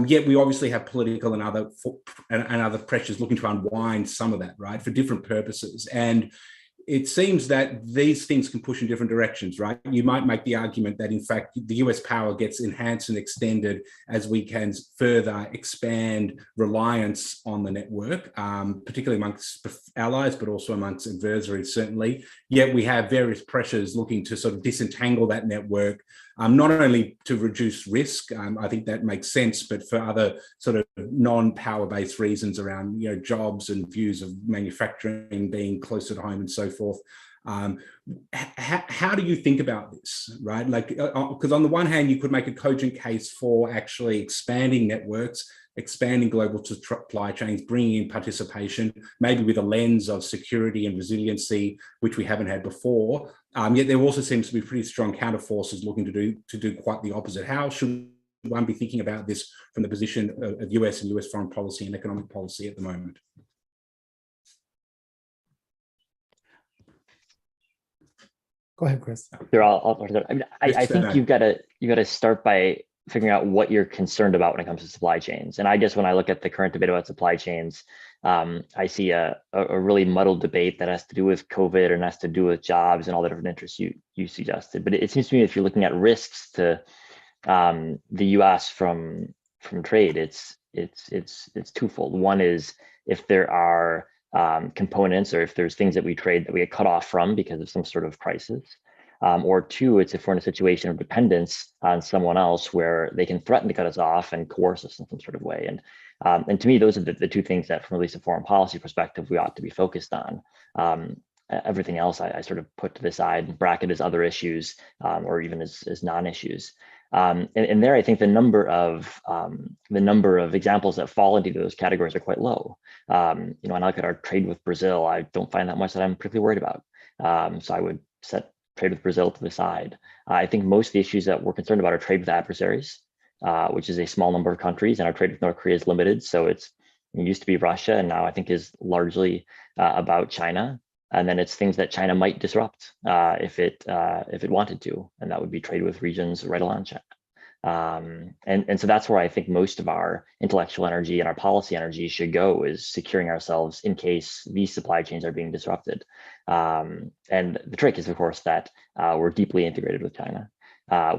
Yet we obviously have political and other pressures looking to unwind some of that, right, for different purposes. And it seems that these things can push in different directions, right? You might make the argument that, in fact, the US power gets enhanced and extended as we can further expand reliance on the network, particularly amongst allies, but also amongst adversaries, certainly. Yet we have various pressures looking to sort of disentangle that network, not only to reduce risk, I think that makes sense, but for other sort of non-power-based reasons around, jobs and views of manufacturing being closer to home and so forth. How do you think about this, right? Like, because on the one hand, you could make a cogent case for actually expanding networks, expanding global supply chains, bringing in participation, maybe with a lens of security and resiliency, which we haven't had before. Yet there also seems to be pretty strong counterforces looking to do quite the opposite. How should one be thinking about this from the position of US and US foreign policy and economic policy at the moment? Go ahead, Chris. Sure, I think you've got to start by figuring out what you're concerned about when it comes to supply chains. And I guess when I look at the current debate about supply chains, I see a really muddled debate that has to do with COVID and has to do with jobs and all the different interests you suggested. But it seems to me if you're looking at risks to the U.S. from trade, it's twofold. One is if there are components or if there's things that we trade that we get cut off from because of some sort of crisis. Or two, it's if we're in a situation of dependence on someone else where they can threaten to cut us off and coerce us in some sort of way. And to me, those are the two things that, from at least a foreign policy perspective, we ought to be focused on. Everything else I sort of put to the side and bracket as other issues or even as non-issues. And there, I think the number of examples that fall into those categories are quite low. When I look at our trade with Brazil, I don't find that much that I'm particularly worried about. So I would set trade with Brazil to the side. I think most of the issues that we're concerned about are trade with adversaries, which is a small number of countries, and our trade with North Korea is limited. So it used to be Russia, and now I think is largely about China. And then it's things that China might disrupt if it wanted to, and that would be trade with regions right along China. And so that's where I think most of our intellectual energy and our policy energy should go, is securing ourselves in case these supply chains are being disrupted. And the trick is, of course, that we're deeply integrated with China.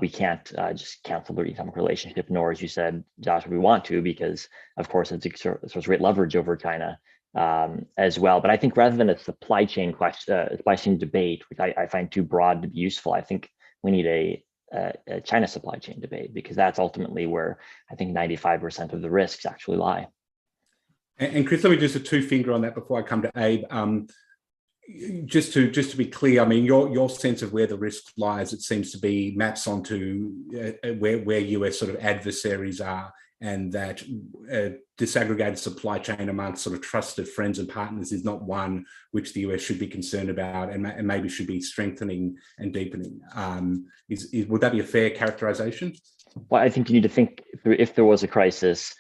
We can't just cancel their economic relationship, nor, as you said, Josh, we want to, because of course it's great leverage over China as well. But I think rather than a supply chain debate, which I find too broad to be useful, I think we need a China supply chain debate, because that's ultimately where I think 95% of the risks actually lie. And Chris, let me just a two-finger on that before I come to Abe. Just to be clear, I mean, your sense of where the risk lies, it seems to be maps onto where US sort of adversaries are, and that disaggregated supply chain amongst sort of trusted friends and partners is not one which the US should be concerned about, and maybe should be strengthening and deepening. Would that be a fair characterization? Well, I think you need to think if there was a crisis,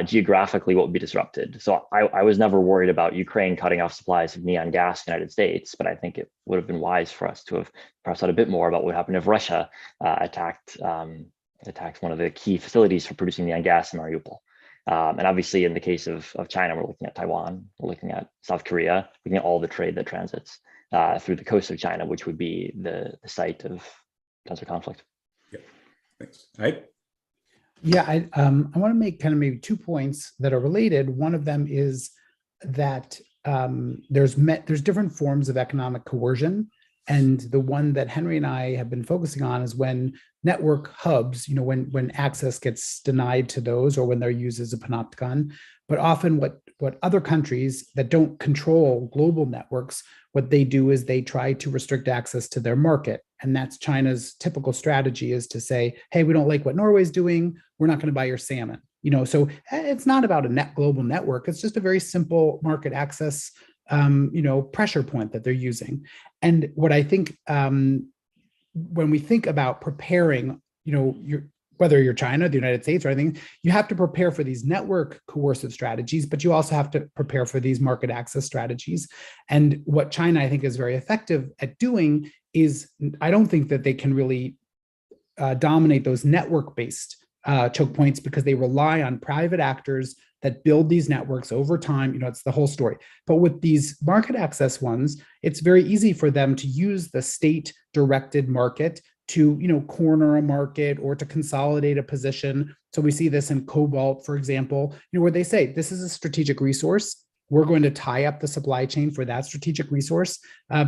geographically, what would be disrupted. So I was never worried about Ukraine cutting off supplies of neon gas in the United States, but I think it would have been wise for us to have perhaps thought a bit more about what would happen if Russia attacked one of the key facilities for producing neon gas in Mariupol. And obviously, in the case of China, we're looking at Taiwan, we're looking at South Korea, looking at all the trade that transits through the coast of China, which would be the site of potential conflict. Yeah, thanks. Abe? Yeah, I want to make kind of maybe 2 points that are related. One of them is that there's different forms of economic coercion. And the one that Henry and I have been focusing on is when network hubs, when access gets denied to those, or when they're used as a panopticon. But often what other countries that don't control global networks, what they do is they try to restrict access to their market. And that's China's typical strategy, is to say, hey, we don't like what Norway's doing, we're not going to buy your salmon. So it's not about a global network. It's just a very simple market access, pressure point that they're using. And what I think, when we think about preparing, whether you're China, the United States, or anything, you have to prepare for these network coercive strategies, but you also have to prepare for these market access strategies. And what China, I think, is very effective at doing is, I don't think that they can really dominate those network-based choke points, because they rely on private actors that build these networks over time. It's the whole story. But with these market access ones, it's very easy for them to use the state-directed market to corner a market or to consolidate a position. So we see this in cobalt, for example, where they say, this is a strategic resource. We're going to tie up the supply chain for that strategic resource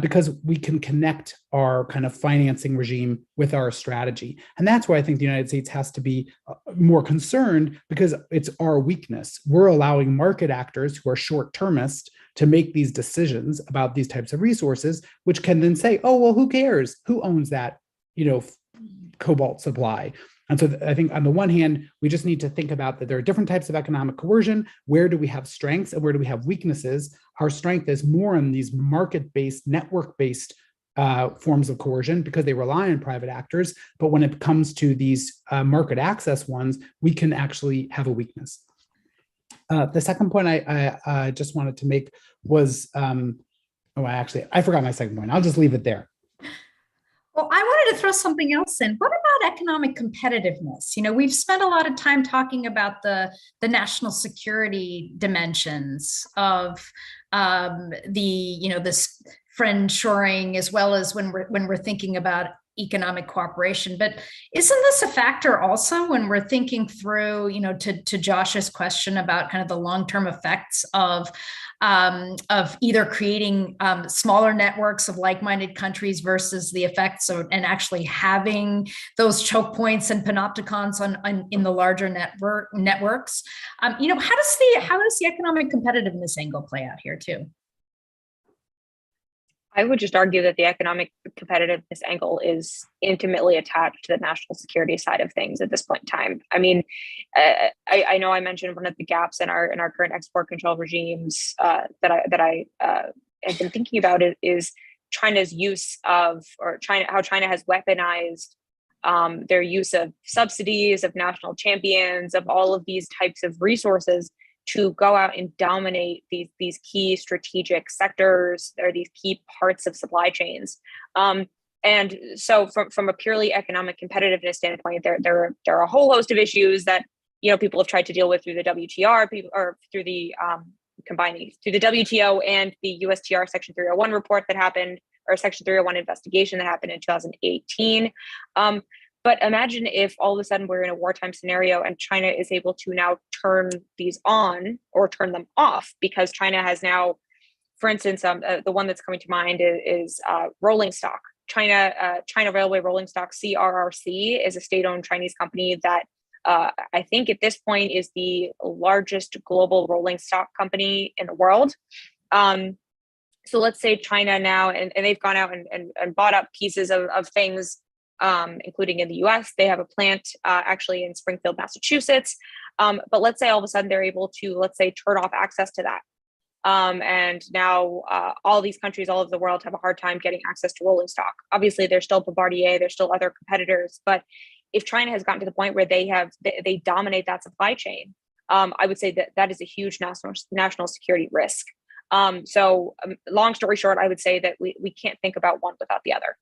because we can connect our kind of financing regime with our strategy. And that's why I think the United States has to be more concerned, because it's our weakness. We're allowing market actors who are short-termist to make these decisions about these types of resources, which can then say, oh, well, who cares? Who owns that cobalt supply? And so I think on the one hand, we just need to think about that there are different types of economic coercion. Where do we have strengths and where do we have weaknesses? Our strength is more on these market-based, network-based forms of coercion, because they rely on private actors. But when it comes to these market access ones, we can actually have a weakness. The second point I just wanted to make was, I forgot my second point. I'll just leave it there. Well, I wanted to throw something else in. What about economic competitiveness? We've spent a lot of time talking about the national security dimensions of this friendshoring, as well as when we're thinking about economic cooperation. But isn't this a factor also when we're thinking through, to Josh's question about kind of the long-term effects of either creating smaller networks of like-minded countries versus the effects of, and actually having those choke points and panopticons in the larger networks? How does the economic competitiveness angle play out here too? I would just argue that the economic competitiveness angle is intimately attached to the national security side of things at this point in time. I mean, I know I mentioned one of the gaps in our current export control regimes that I have been thinking about is China's use of, how China has weaponized their use of subsidies, of national champions, of all of these types of resources to go out and dominate these key strategic sectors, or these key parts of supply chains. And so from a purely economic competitiveness standpoint, there are a whole host of issues that people have tried to deal with through the WTR, or through the combining through the WTO and the USTR Section 301 report that happened, or Section 301 investigation that happened in 2018. But imagine if all of a sudden we're in a wartime scenario and China is able to now turn these on or turn them off, because China has now, for instance, the one that's coming to mind is rolling stock. China Railway Rolling Stock, CRRC, is a state-owned Chinese company that I think at this point is the largest global rolling stock company in the world. So let's say China now, and they've gone out and bought up pieces of things, including in the US. They have a plant actually in Springfield, Massachusetts. But let's say all of a sudden they're able to, let's say, turn off access to that. And now all these countries all over the world have a hard time getting access to rolling stock. Obviously, there's still Bombardier, there's still other competitors. But if China has gotten to the point where they dominate that supply chain, I would say that is a huge national security risk. So long story short, I would say that we can't think about one without the other.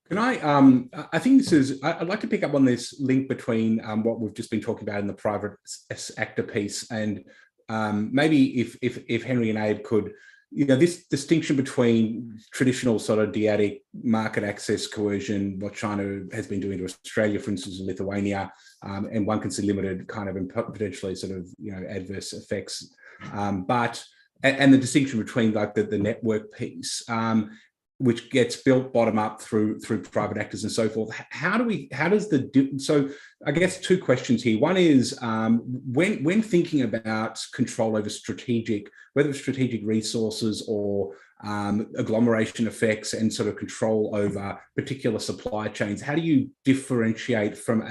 Can I think I'd like to pick up on this link between what we've just been talking about in the private actor piece, and maybe if Henry and Abe could, this distinction between traditional sort of dyadic market access coercion, what China has been doing to Australia, for instance, and Lithuania, and one can see limited kind of and potentially sort of, adverse effects, and the distinction between like the network piece, which gets built bottom up through private actors and so forth. So I guess two questions here. One is when thinking about control over whether it's strategic resources or agglomeration effects and sort of control over particular supply chains. How do you differentiate from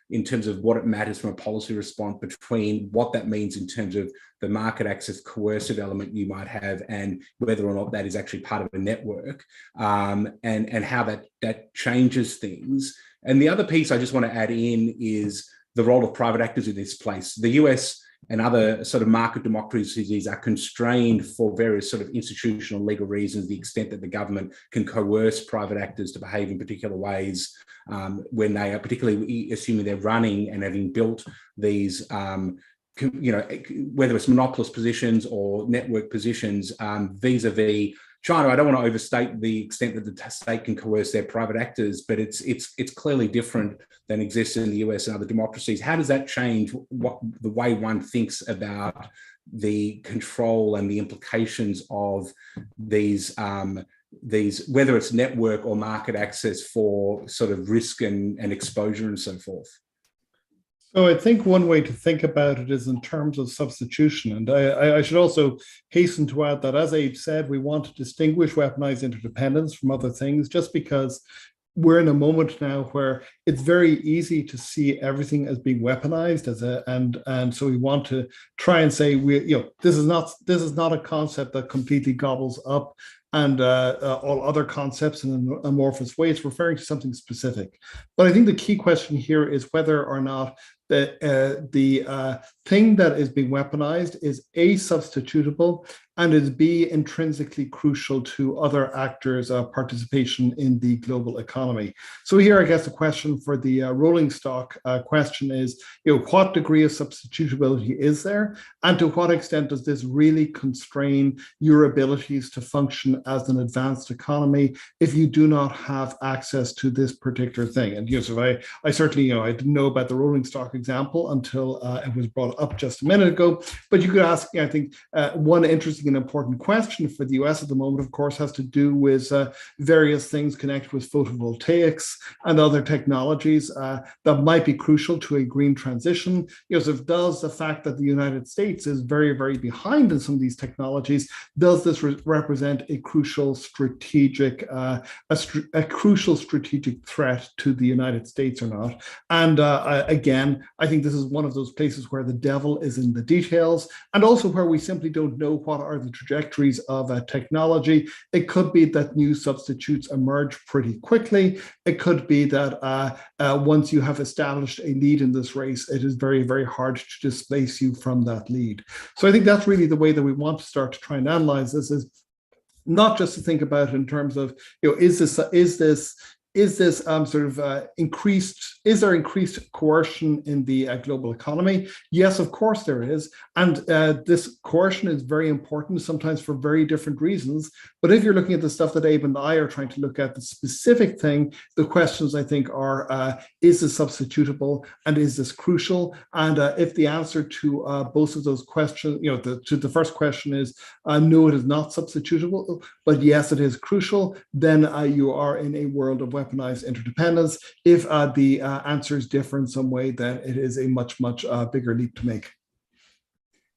in terms of what it matters from a policy response between what that means in terms of the market access coercive element you might have and whether or not that is actually part of a network, and how that changes things? And the other piece I just want to add in is the role of private actors in this place. The US and other sort of market democracies are constrained for various sort of institutional legal reasons, the extent that the government can coerce private actors to behave in particular ways when they are, particularly assuming they're running and having built these, whether it's monopolist positions or network positions vis-a-vis China. I don't want to overstate the extent that the state can coerce their private actors, but it's clearly different than exists in the US and other democracies. How does that change the way one thinks about the control and the implications of these, whether it's network or market access for sort of risk and exposure and so forth? So I think one way to think about it is in terms of substitution. And I should also hasten to add that, as Abe said, we want to distinguish weaponized interdependence from other things, just because we're in a moment now where it's very easy to see everything as being weaponized and so we want to try and say this is not a concept that completely gobbles up and all other concepts in an amorphous way. It's referring to something specific. But I think the key question here is whether or not the thing that is being weaponized is A, substitutable, and is B, intrinsically crucial to other actors' participation in the global economy. So here, I guess the question for the rolling stock question is, what degree of substitutability is there? And to what extent does this really constrain your abilities to function as an advanced economy if you do not have access to this particular thing? And so I certainly, I didn't know about the rolling stock example until it was brought up just a minute ago. But you could ask, I think, one interesting and important question for the US at the moment, of course, has to do with various things connected with photovoltaics and other technologies that might be crucial to a green transition. So does the fact that the United States is very, very behind in some of these technologies, does this represent a crucial strategic threat to the United States or not? And again, I think this is one of those places where the devil is in the details, and also where we simply don't know what are the trajectories of technology. It could be that new substitutes emerge pretty quickly. It could be that once you have established a lead in this race, it is very, very hard to displace you from that lead. So I think that's really the way that we want to start to try and analyze this, is not just to think about it in terms of, is this is there increased coercion in the global economy? Yes, of course there is. And this coercion is very important, sometimes for very different reasons. But if you're looking at the stuff that Abe and I are trying to look at, the specific thing, the questions I think are, is this substitutable and is this crucial? And if the answer to both of those questions, to the first question is, no, it is not substitutable, but yes, it is crucial, then you are in a world of weaponized interdependence. If the answers differ in some way, then it is a much, much bigger leap to make.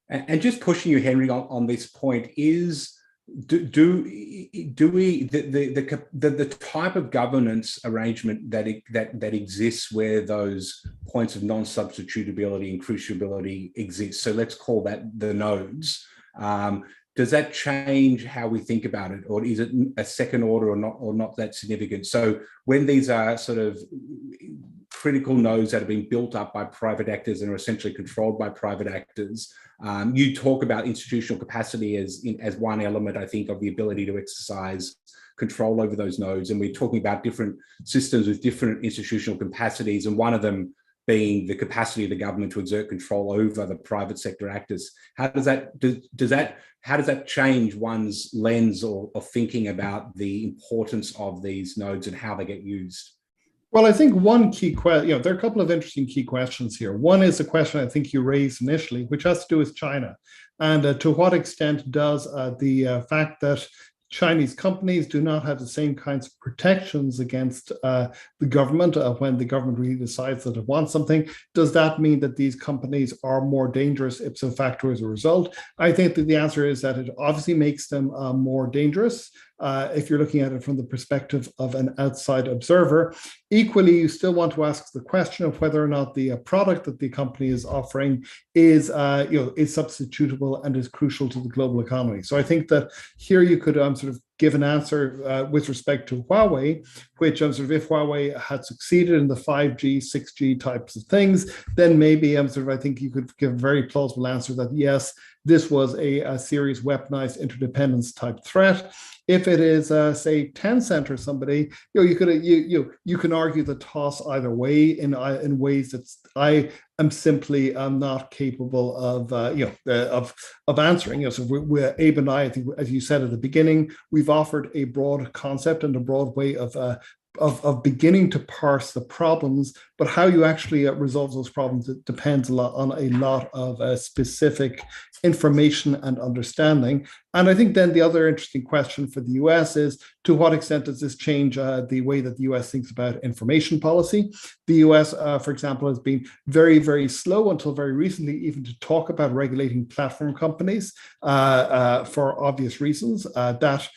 And just pushing you, Henry, on this point is, do we the type of governance arrangement that exists where those points of non-substitutability and cruciability exist? So let's call that the nodes. Does that change how we think about it, or is it a second order or not that significant? So when these are sort of critical nodes that have been built up by private actors and are essentially controlled by private actors, you talk about institutional capacity as one element, I think, of the ability to exercise control over those nodes. And we're talking about different systems with different institutional capacities, and one of them being the capacity of the government to exert control over the private sector actors. How does that change one's lens or thinking about the importance of these nodes and how they get used? Well, I think one key question, there are a couple of interesting key questions here. One is the question I think you raised initially, which has to do with China. And to what extent does the fact that Chinese companies do not have the same kinds of protections against the government when the government really decides that it wants something. Does that mean that these companies are more dangerous ipso facto as a result? I think that the answer is that it obviously makes them more dangerous. If you're looking at it from the perspective of an outside observer. Equally, you still want to ask the question of whether or not the product that the company is offering is substitutable and is crucial to the global economy. So I think that here you could sort of give an answer with respect to Huawei, which sort of if Huawei had succeeded in the 5G, 6G types of things, then maybe I think you could give a very plausible answer that yes, this was a serious weaponized interdependence type threat. If it is, say, Tencent or somebody, you can argue the toss either way in ways that I am simply not capable of answering. So Abe and I think, as you said at the beginning, we've offered a broad concept and a broad way of beginning to parse the problems, but how you actually resolve those problems, it depends a lot on a lot of specific information and understanding. And I think then the other interesting question for the US is, to what extent does this change the way that the US thinks about information policy? The US, for example, has been very, very slow until very recently even to talk about regulating platform companies for obvious reasons. That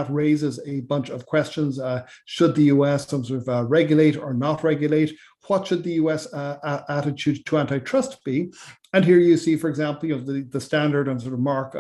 raises a bunch of questions. Should the US sort of regulate or not regulate? What should the US attitude to antitrust be? And here you see, for example, the standard and sort of Mark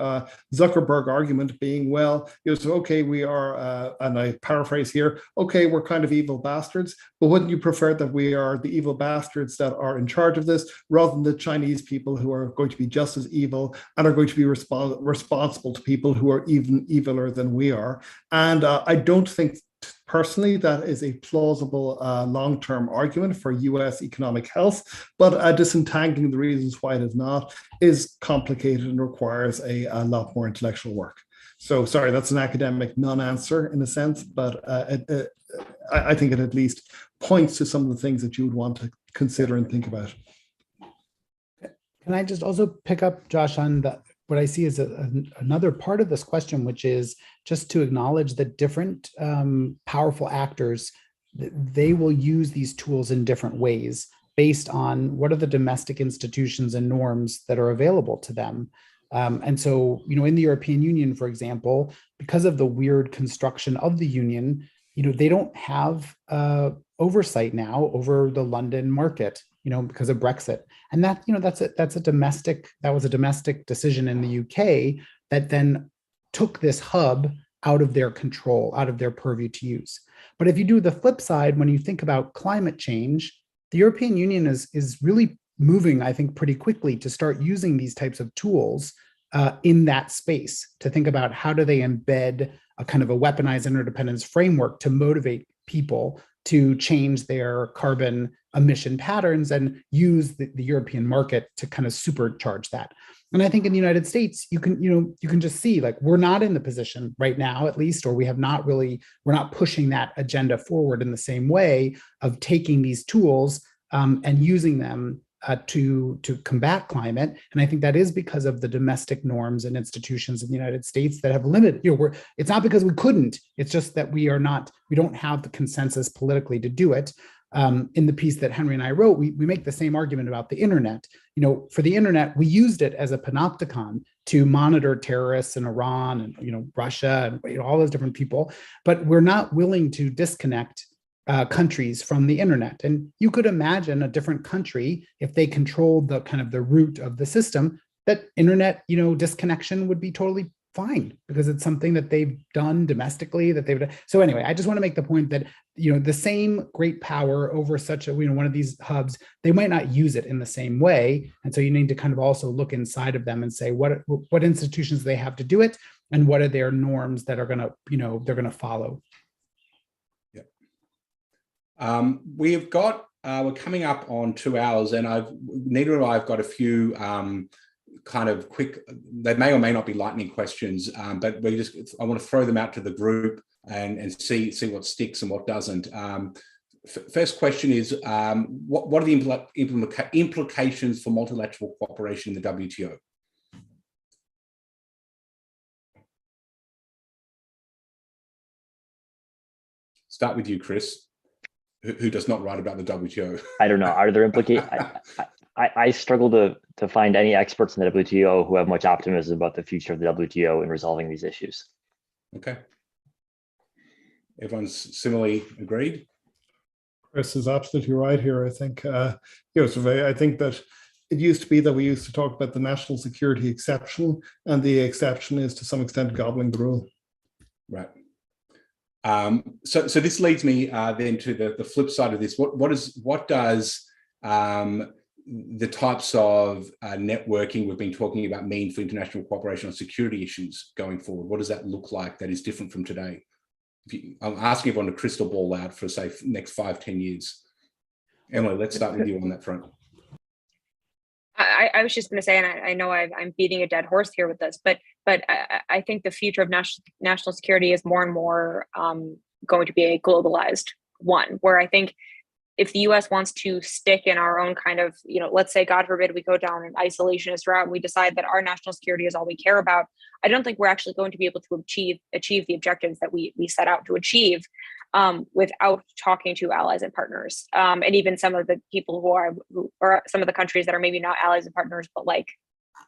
Zuckerberg argument being, well, so okay, we are, and I paraphrase here, okay, we're kind of evil bastards, but wouldn't you prefer that we are the evil bastards that are in charge of this, rather than the Chinese people who are going to be just as evil and are going to be responsible to people who are even eviler than we are? And I don't think personally that is a plausible long-term argument for US economic health, but disentangling the reasons why it is not is complicated and requires a lot more intellectual work. So sorry, that's an academic non-answer in a sense, but I think it at least points to some of the things that you would want to consider and think about. Can I just also pick up, Josh, on what I see as another part of this question, which is just to acknowledge that different powerful actors, they will use these tools in different ways based on what are the domestic institutions and norms that are available to them. And so, in the European Union, for example, because of the weird construction of the union, they don't have oversight now over the London market, because of Brexit. And that was a domestic decision in the UK that then took this hub out of their control, out of their purview to use. But if you do the flip side, when you think about climate change, the European Union is really moving, I think, pretty quickly to start using these types of tools in that space, to think about how do they embed a kind of a weaponized interdependence framework to motivate people to change their carbon emission patterns and use the European market to kind of supercharge that. And I think in the United States, you can just see, like, we're not in the position right now, at least, or we're not pushing that agenda forward in the same way of taking these tools and using them to combat climate. And I think that is because of the domestic norms and institutions in the United States that have limited, it's not because we couldn't, it's just that we don't have the consensus politically to do it. In the piece that Henry and I wrote, we make the same argument about the internet. For the internet, we used it as a panopticon to monitor terrorists in Iran and Russia and all those different people, but we're not willing to disconnect countries from the internet. And you could imagine a different country, if they controlled the kind of the root of the system, that internet disconnection would be totally fine, because it's something that they've done domestically, that they've done. So anyway, I just want to make the point that the same great power over such a one of these hubs, they might not use it in the same way. And so you need to kind of also look inside of them and say what institutions they have to do it, and what are their norms that are going to they're going to follow. We've got we're coming up on 2 hours, and Nina and I've got a few kind of quick, they may or may not be lightning questions, but I want to throw them out to the group and see what sticks and what doesn't. First question is, what are the implications for multilateral cooperation in the WTO? start with you, Chris, who does not write about the WTO. I don't know. Are there implications? I struggle to find any experts in the WTO who have much optimism about the future of the WTO in resolving these issues. Okay. Everyone's similarly agreed? Chris is absolutely right here. I think, I think that it used to be that we used to talk about the national security exception, and the exception is to some extent gobbling the rule. Right. So this leads me then to the flip side of this. What does the types of networking we've been talking about mean for international cooperation on security issues going forward? What does that look like that is different from today? I'm asking everyone to crystal ball out for, say, next 5-10 years. Emily, let's start with you on that front. I was just going to say, and I know I'm beating a dead horse here with this, but I think the future of national security is more and more going to be a globalized one, where I think if the US wants to stick in our own kind of, let's say, God forbid, we go down an isolationist route and we decide that our national security is all we care about, I don't think we're actually going to be able to achieve the objectives that we set out to achieve without talking to allies and partners. And even some of the people who are some of the countries that are maybe not allies and partners, but like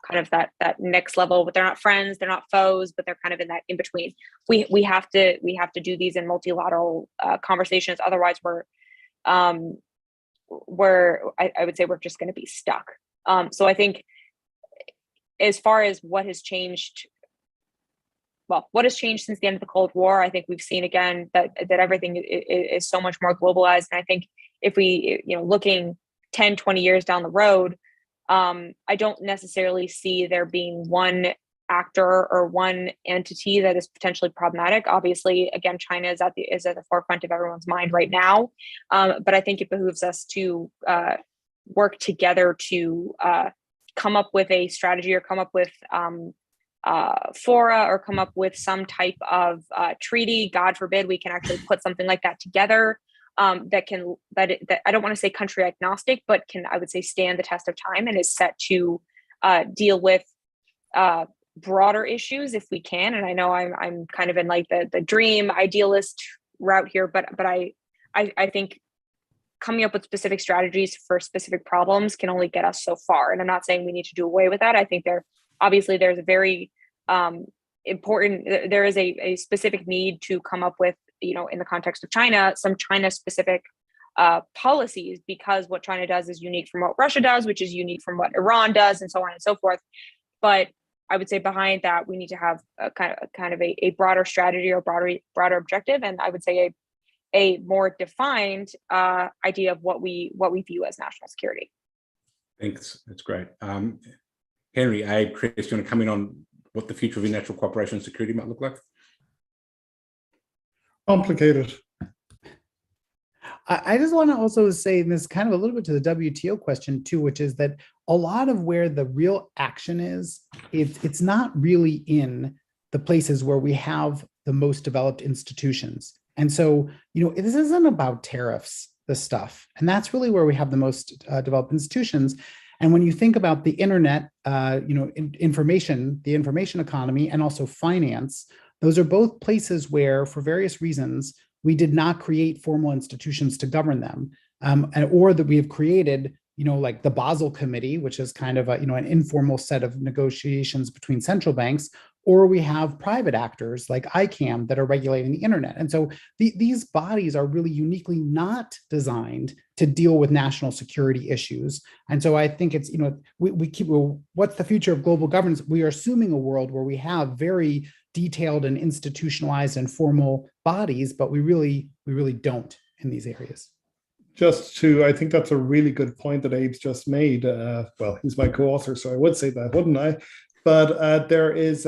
kind of that next level, but they're not friends, they're not foes, but they're kind of in that in between. We have to do these in multilateral conversations. Otherwise I would say we're just going to be stuck. So I think as far as what has changed since the end of the Cold War, I think we've seen again that everything is so much more globalized. And I think if we, looking 10, 20 years down the road, I don't necessarily see there being one actor or one entity that is potentially problematic. Obviously, again, China is at the forefront of everyone's mind right now. But I think it behooves us to work together to come up with a strategy or come up with fora or come up with some type of treaty. God forbid we can actually put something like that together that I don't want to say country agnostic, but can, I would say, stand the test of time and is set to deal with broader issues if we can. And I know I'm kind of in like the dream idealist route here, but I think coming up with specific strategies for specific problems can only get us so far. And I'm not saying we need to do away with that. I think there's a very important, there is a specific need to come up with, in the context of China, some China specific policies, because what China does is unique from what Russia does, which is unique from what Iran does, and so on and so forth. But I would say behind that, we need to have a kind of a broader strategy or broader objective. And I would say a more defined idea of what we view as national security. Thanks. That's great. Henry, Abe, Chris, do you want to come in on what the future of international cooperation and security might look like? Complicated. I just want to also say this kind of a little bit to the WTO question too, which is that a lot of where the real action is, it's not really in the places where we have the most developed institutions. And so, this isn't about tariffs, this stuff. And that's really where we have the most developed institutions. And when you think about the internet, information, the information economy, and also finance, those are both places where, for various reasons, we did not create formal institutions to govern them, or that we have created, like the Basel Committee, which is kind of an informal set of negotiations between central banks, or we have private actors like ICANN that are regulating the internet. And so these bodies are really uniquely not designed to deal with national security issues. And so I think it's, what's the future of global governance? We are assuming a world where we have very detailed and institutionalized and formal bodies, but we really don't in these areas. I think that's a really good point that Abe's just made. Well, he's my co-author, so I would say that, wouldn't I? But there is,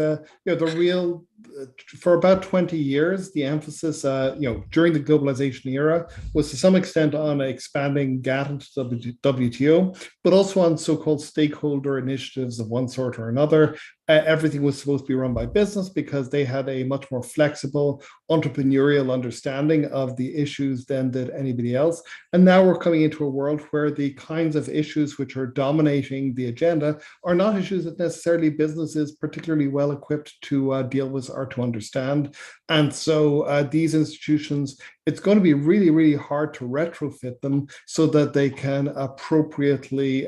for about 20 years, the emphasis, during the globalization era was to some extent on expanding GATT into WTO, but also on so-called stakeholder initiatives of one sort or another. Everything was supposed to be run by business because they had a much more flexible entrepreneurial understanding of the issues than did anybody else. And now we're coming into a world where the kinds of issues which are dominating the agenda are not issues that necessarily business is particularly well equipped to deal with others are to understand. And so these institutions, it's going to be really, really hard to retrofit them so that they can appropriately,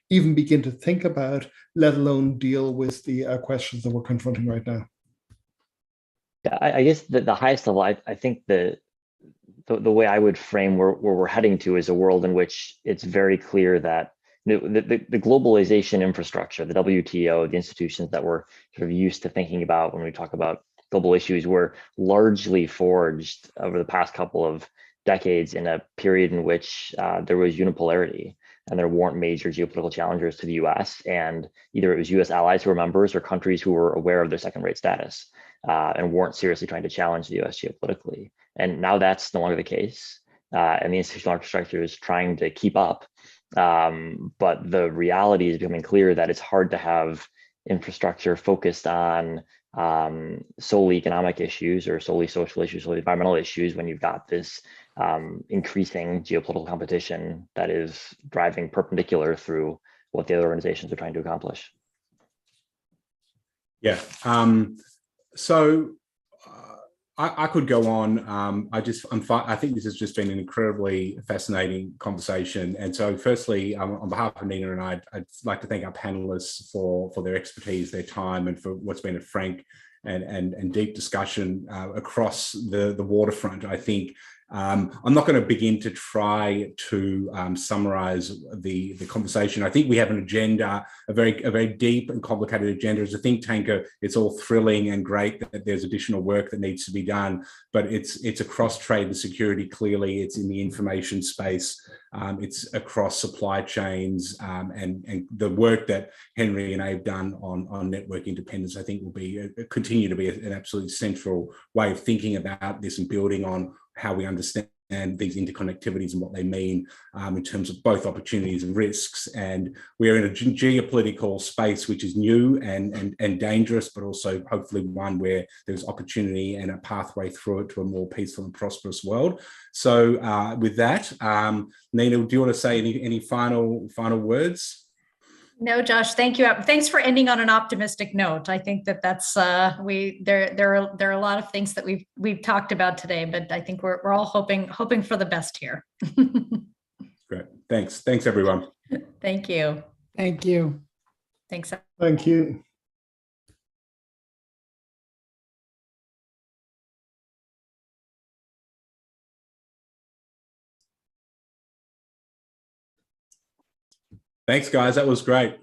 even begin to think about, let alone deal with the questions that we're confronting right now. Yeah, I guess the highest level, I think the way I would frame where we're heading to is a world in which it's very clear that the globalization infrastructure, the WTO, the institutions that we're sort of used to thinking about when we talk about global issues were largely forged over the past couple of decades in a period in which there was unipolarity and there weren't major geopolitical challengers to the US. And either it was US allies who were members or countries who were aware of their second-rate status and weren't seriously trying to challenge the US geopolitically. And now that's no longer the case. And the institutional infrastructure is trying to keep up. But the reality is becoming clear that it's hard to have infrastructure focused on solely economic issues or solely social issues, solely environmental issues when you've got this increasing geopolitical competition that is driving perpendicular through what the other organizations are trying to accomplish. Yeah. So I could go on. I think this has just been an incredibly fascinating conversation. And so firstly, on behalf of Nina and I'd like to thank our panelists for their expertise, their time, and for what's been a frank and deep discussion across the waterfront. I think I'm not going to begin to try to summarize the conversation. I think we have an agenda, a very deep and complicated agenda. As a think tanker, it's all thrilling and great that there's additional work that needs to be done, but it's across trade and security. Clearly, it's in the information space. It's across supply chains, and the work that Henry and I have done on network independence, I think, will continue to be an absolutely central way of thinking about this and building on how we understand these interconnectivities and what they mean in terms of both opportunities and risks. And we are in a geopolitical space which is new and dangerous, but also hopefully one where there's opportunity and a pathway through it to a more peaceful and prosperous world. So with that, Nina, do you want to say any final words? No, Josh, thank you. Thanks for ending on an optimistic note. I think that's there are a lot of things that we've talked about today, but I think we're all hoping for the best here. Great. Thanks, everyone. Thank you. Thank you. Thanks. Thank you. Thanks, guys. That was great.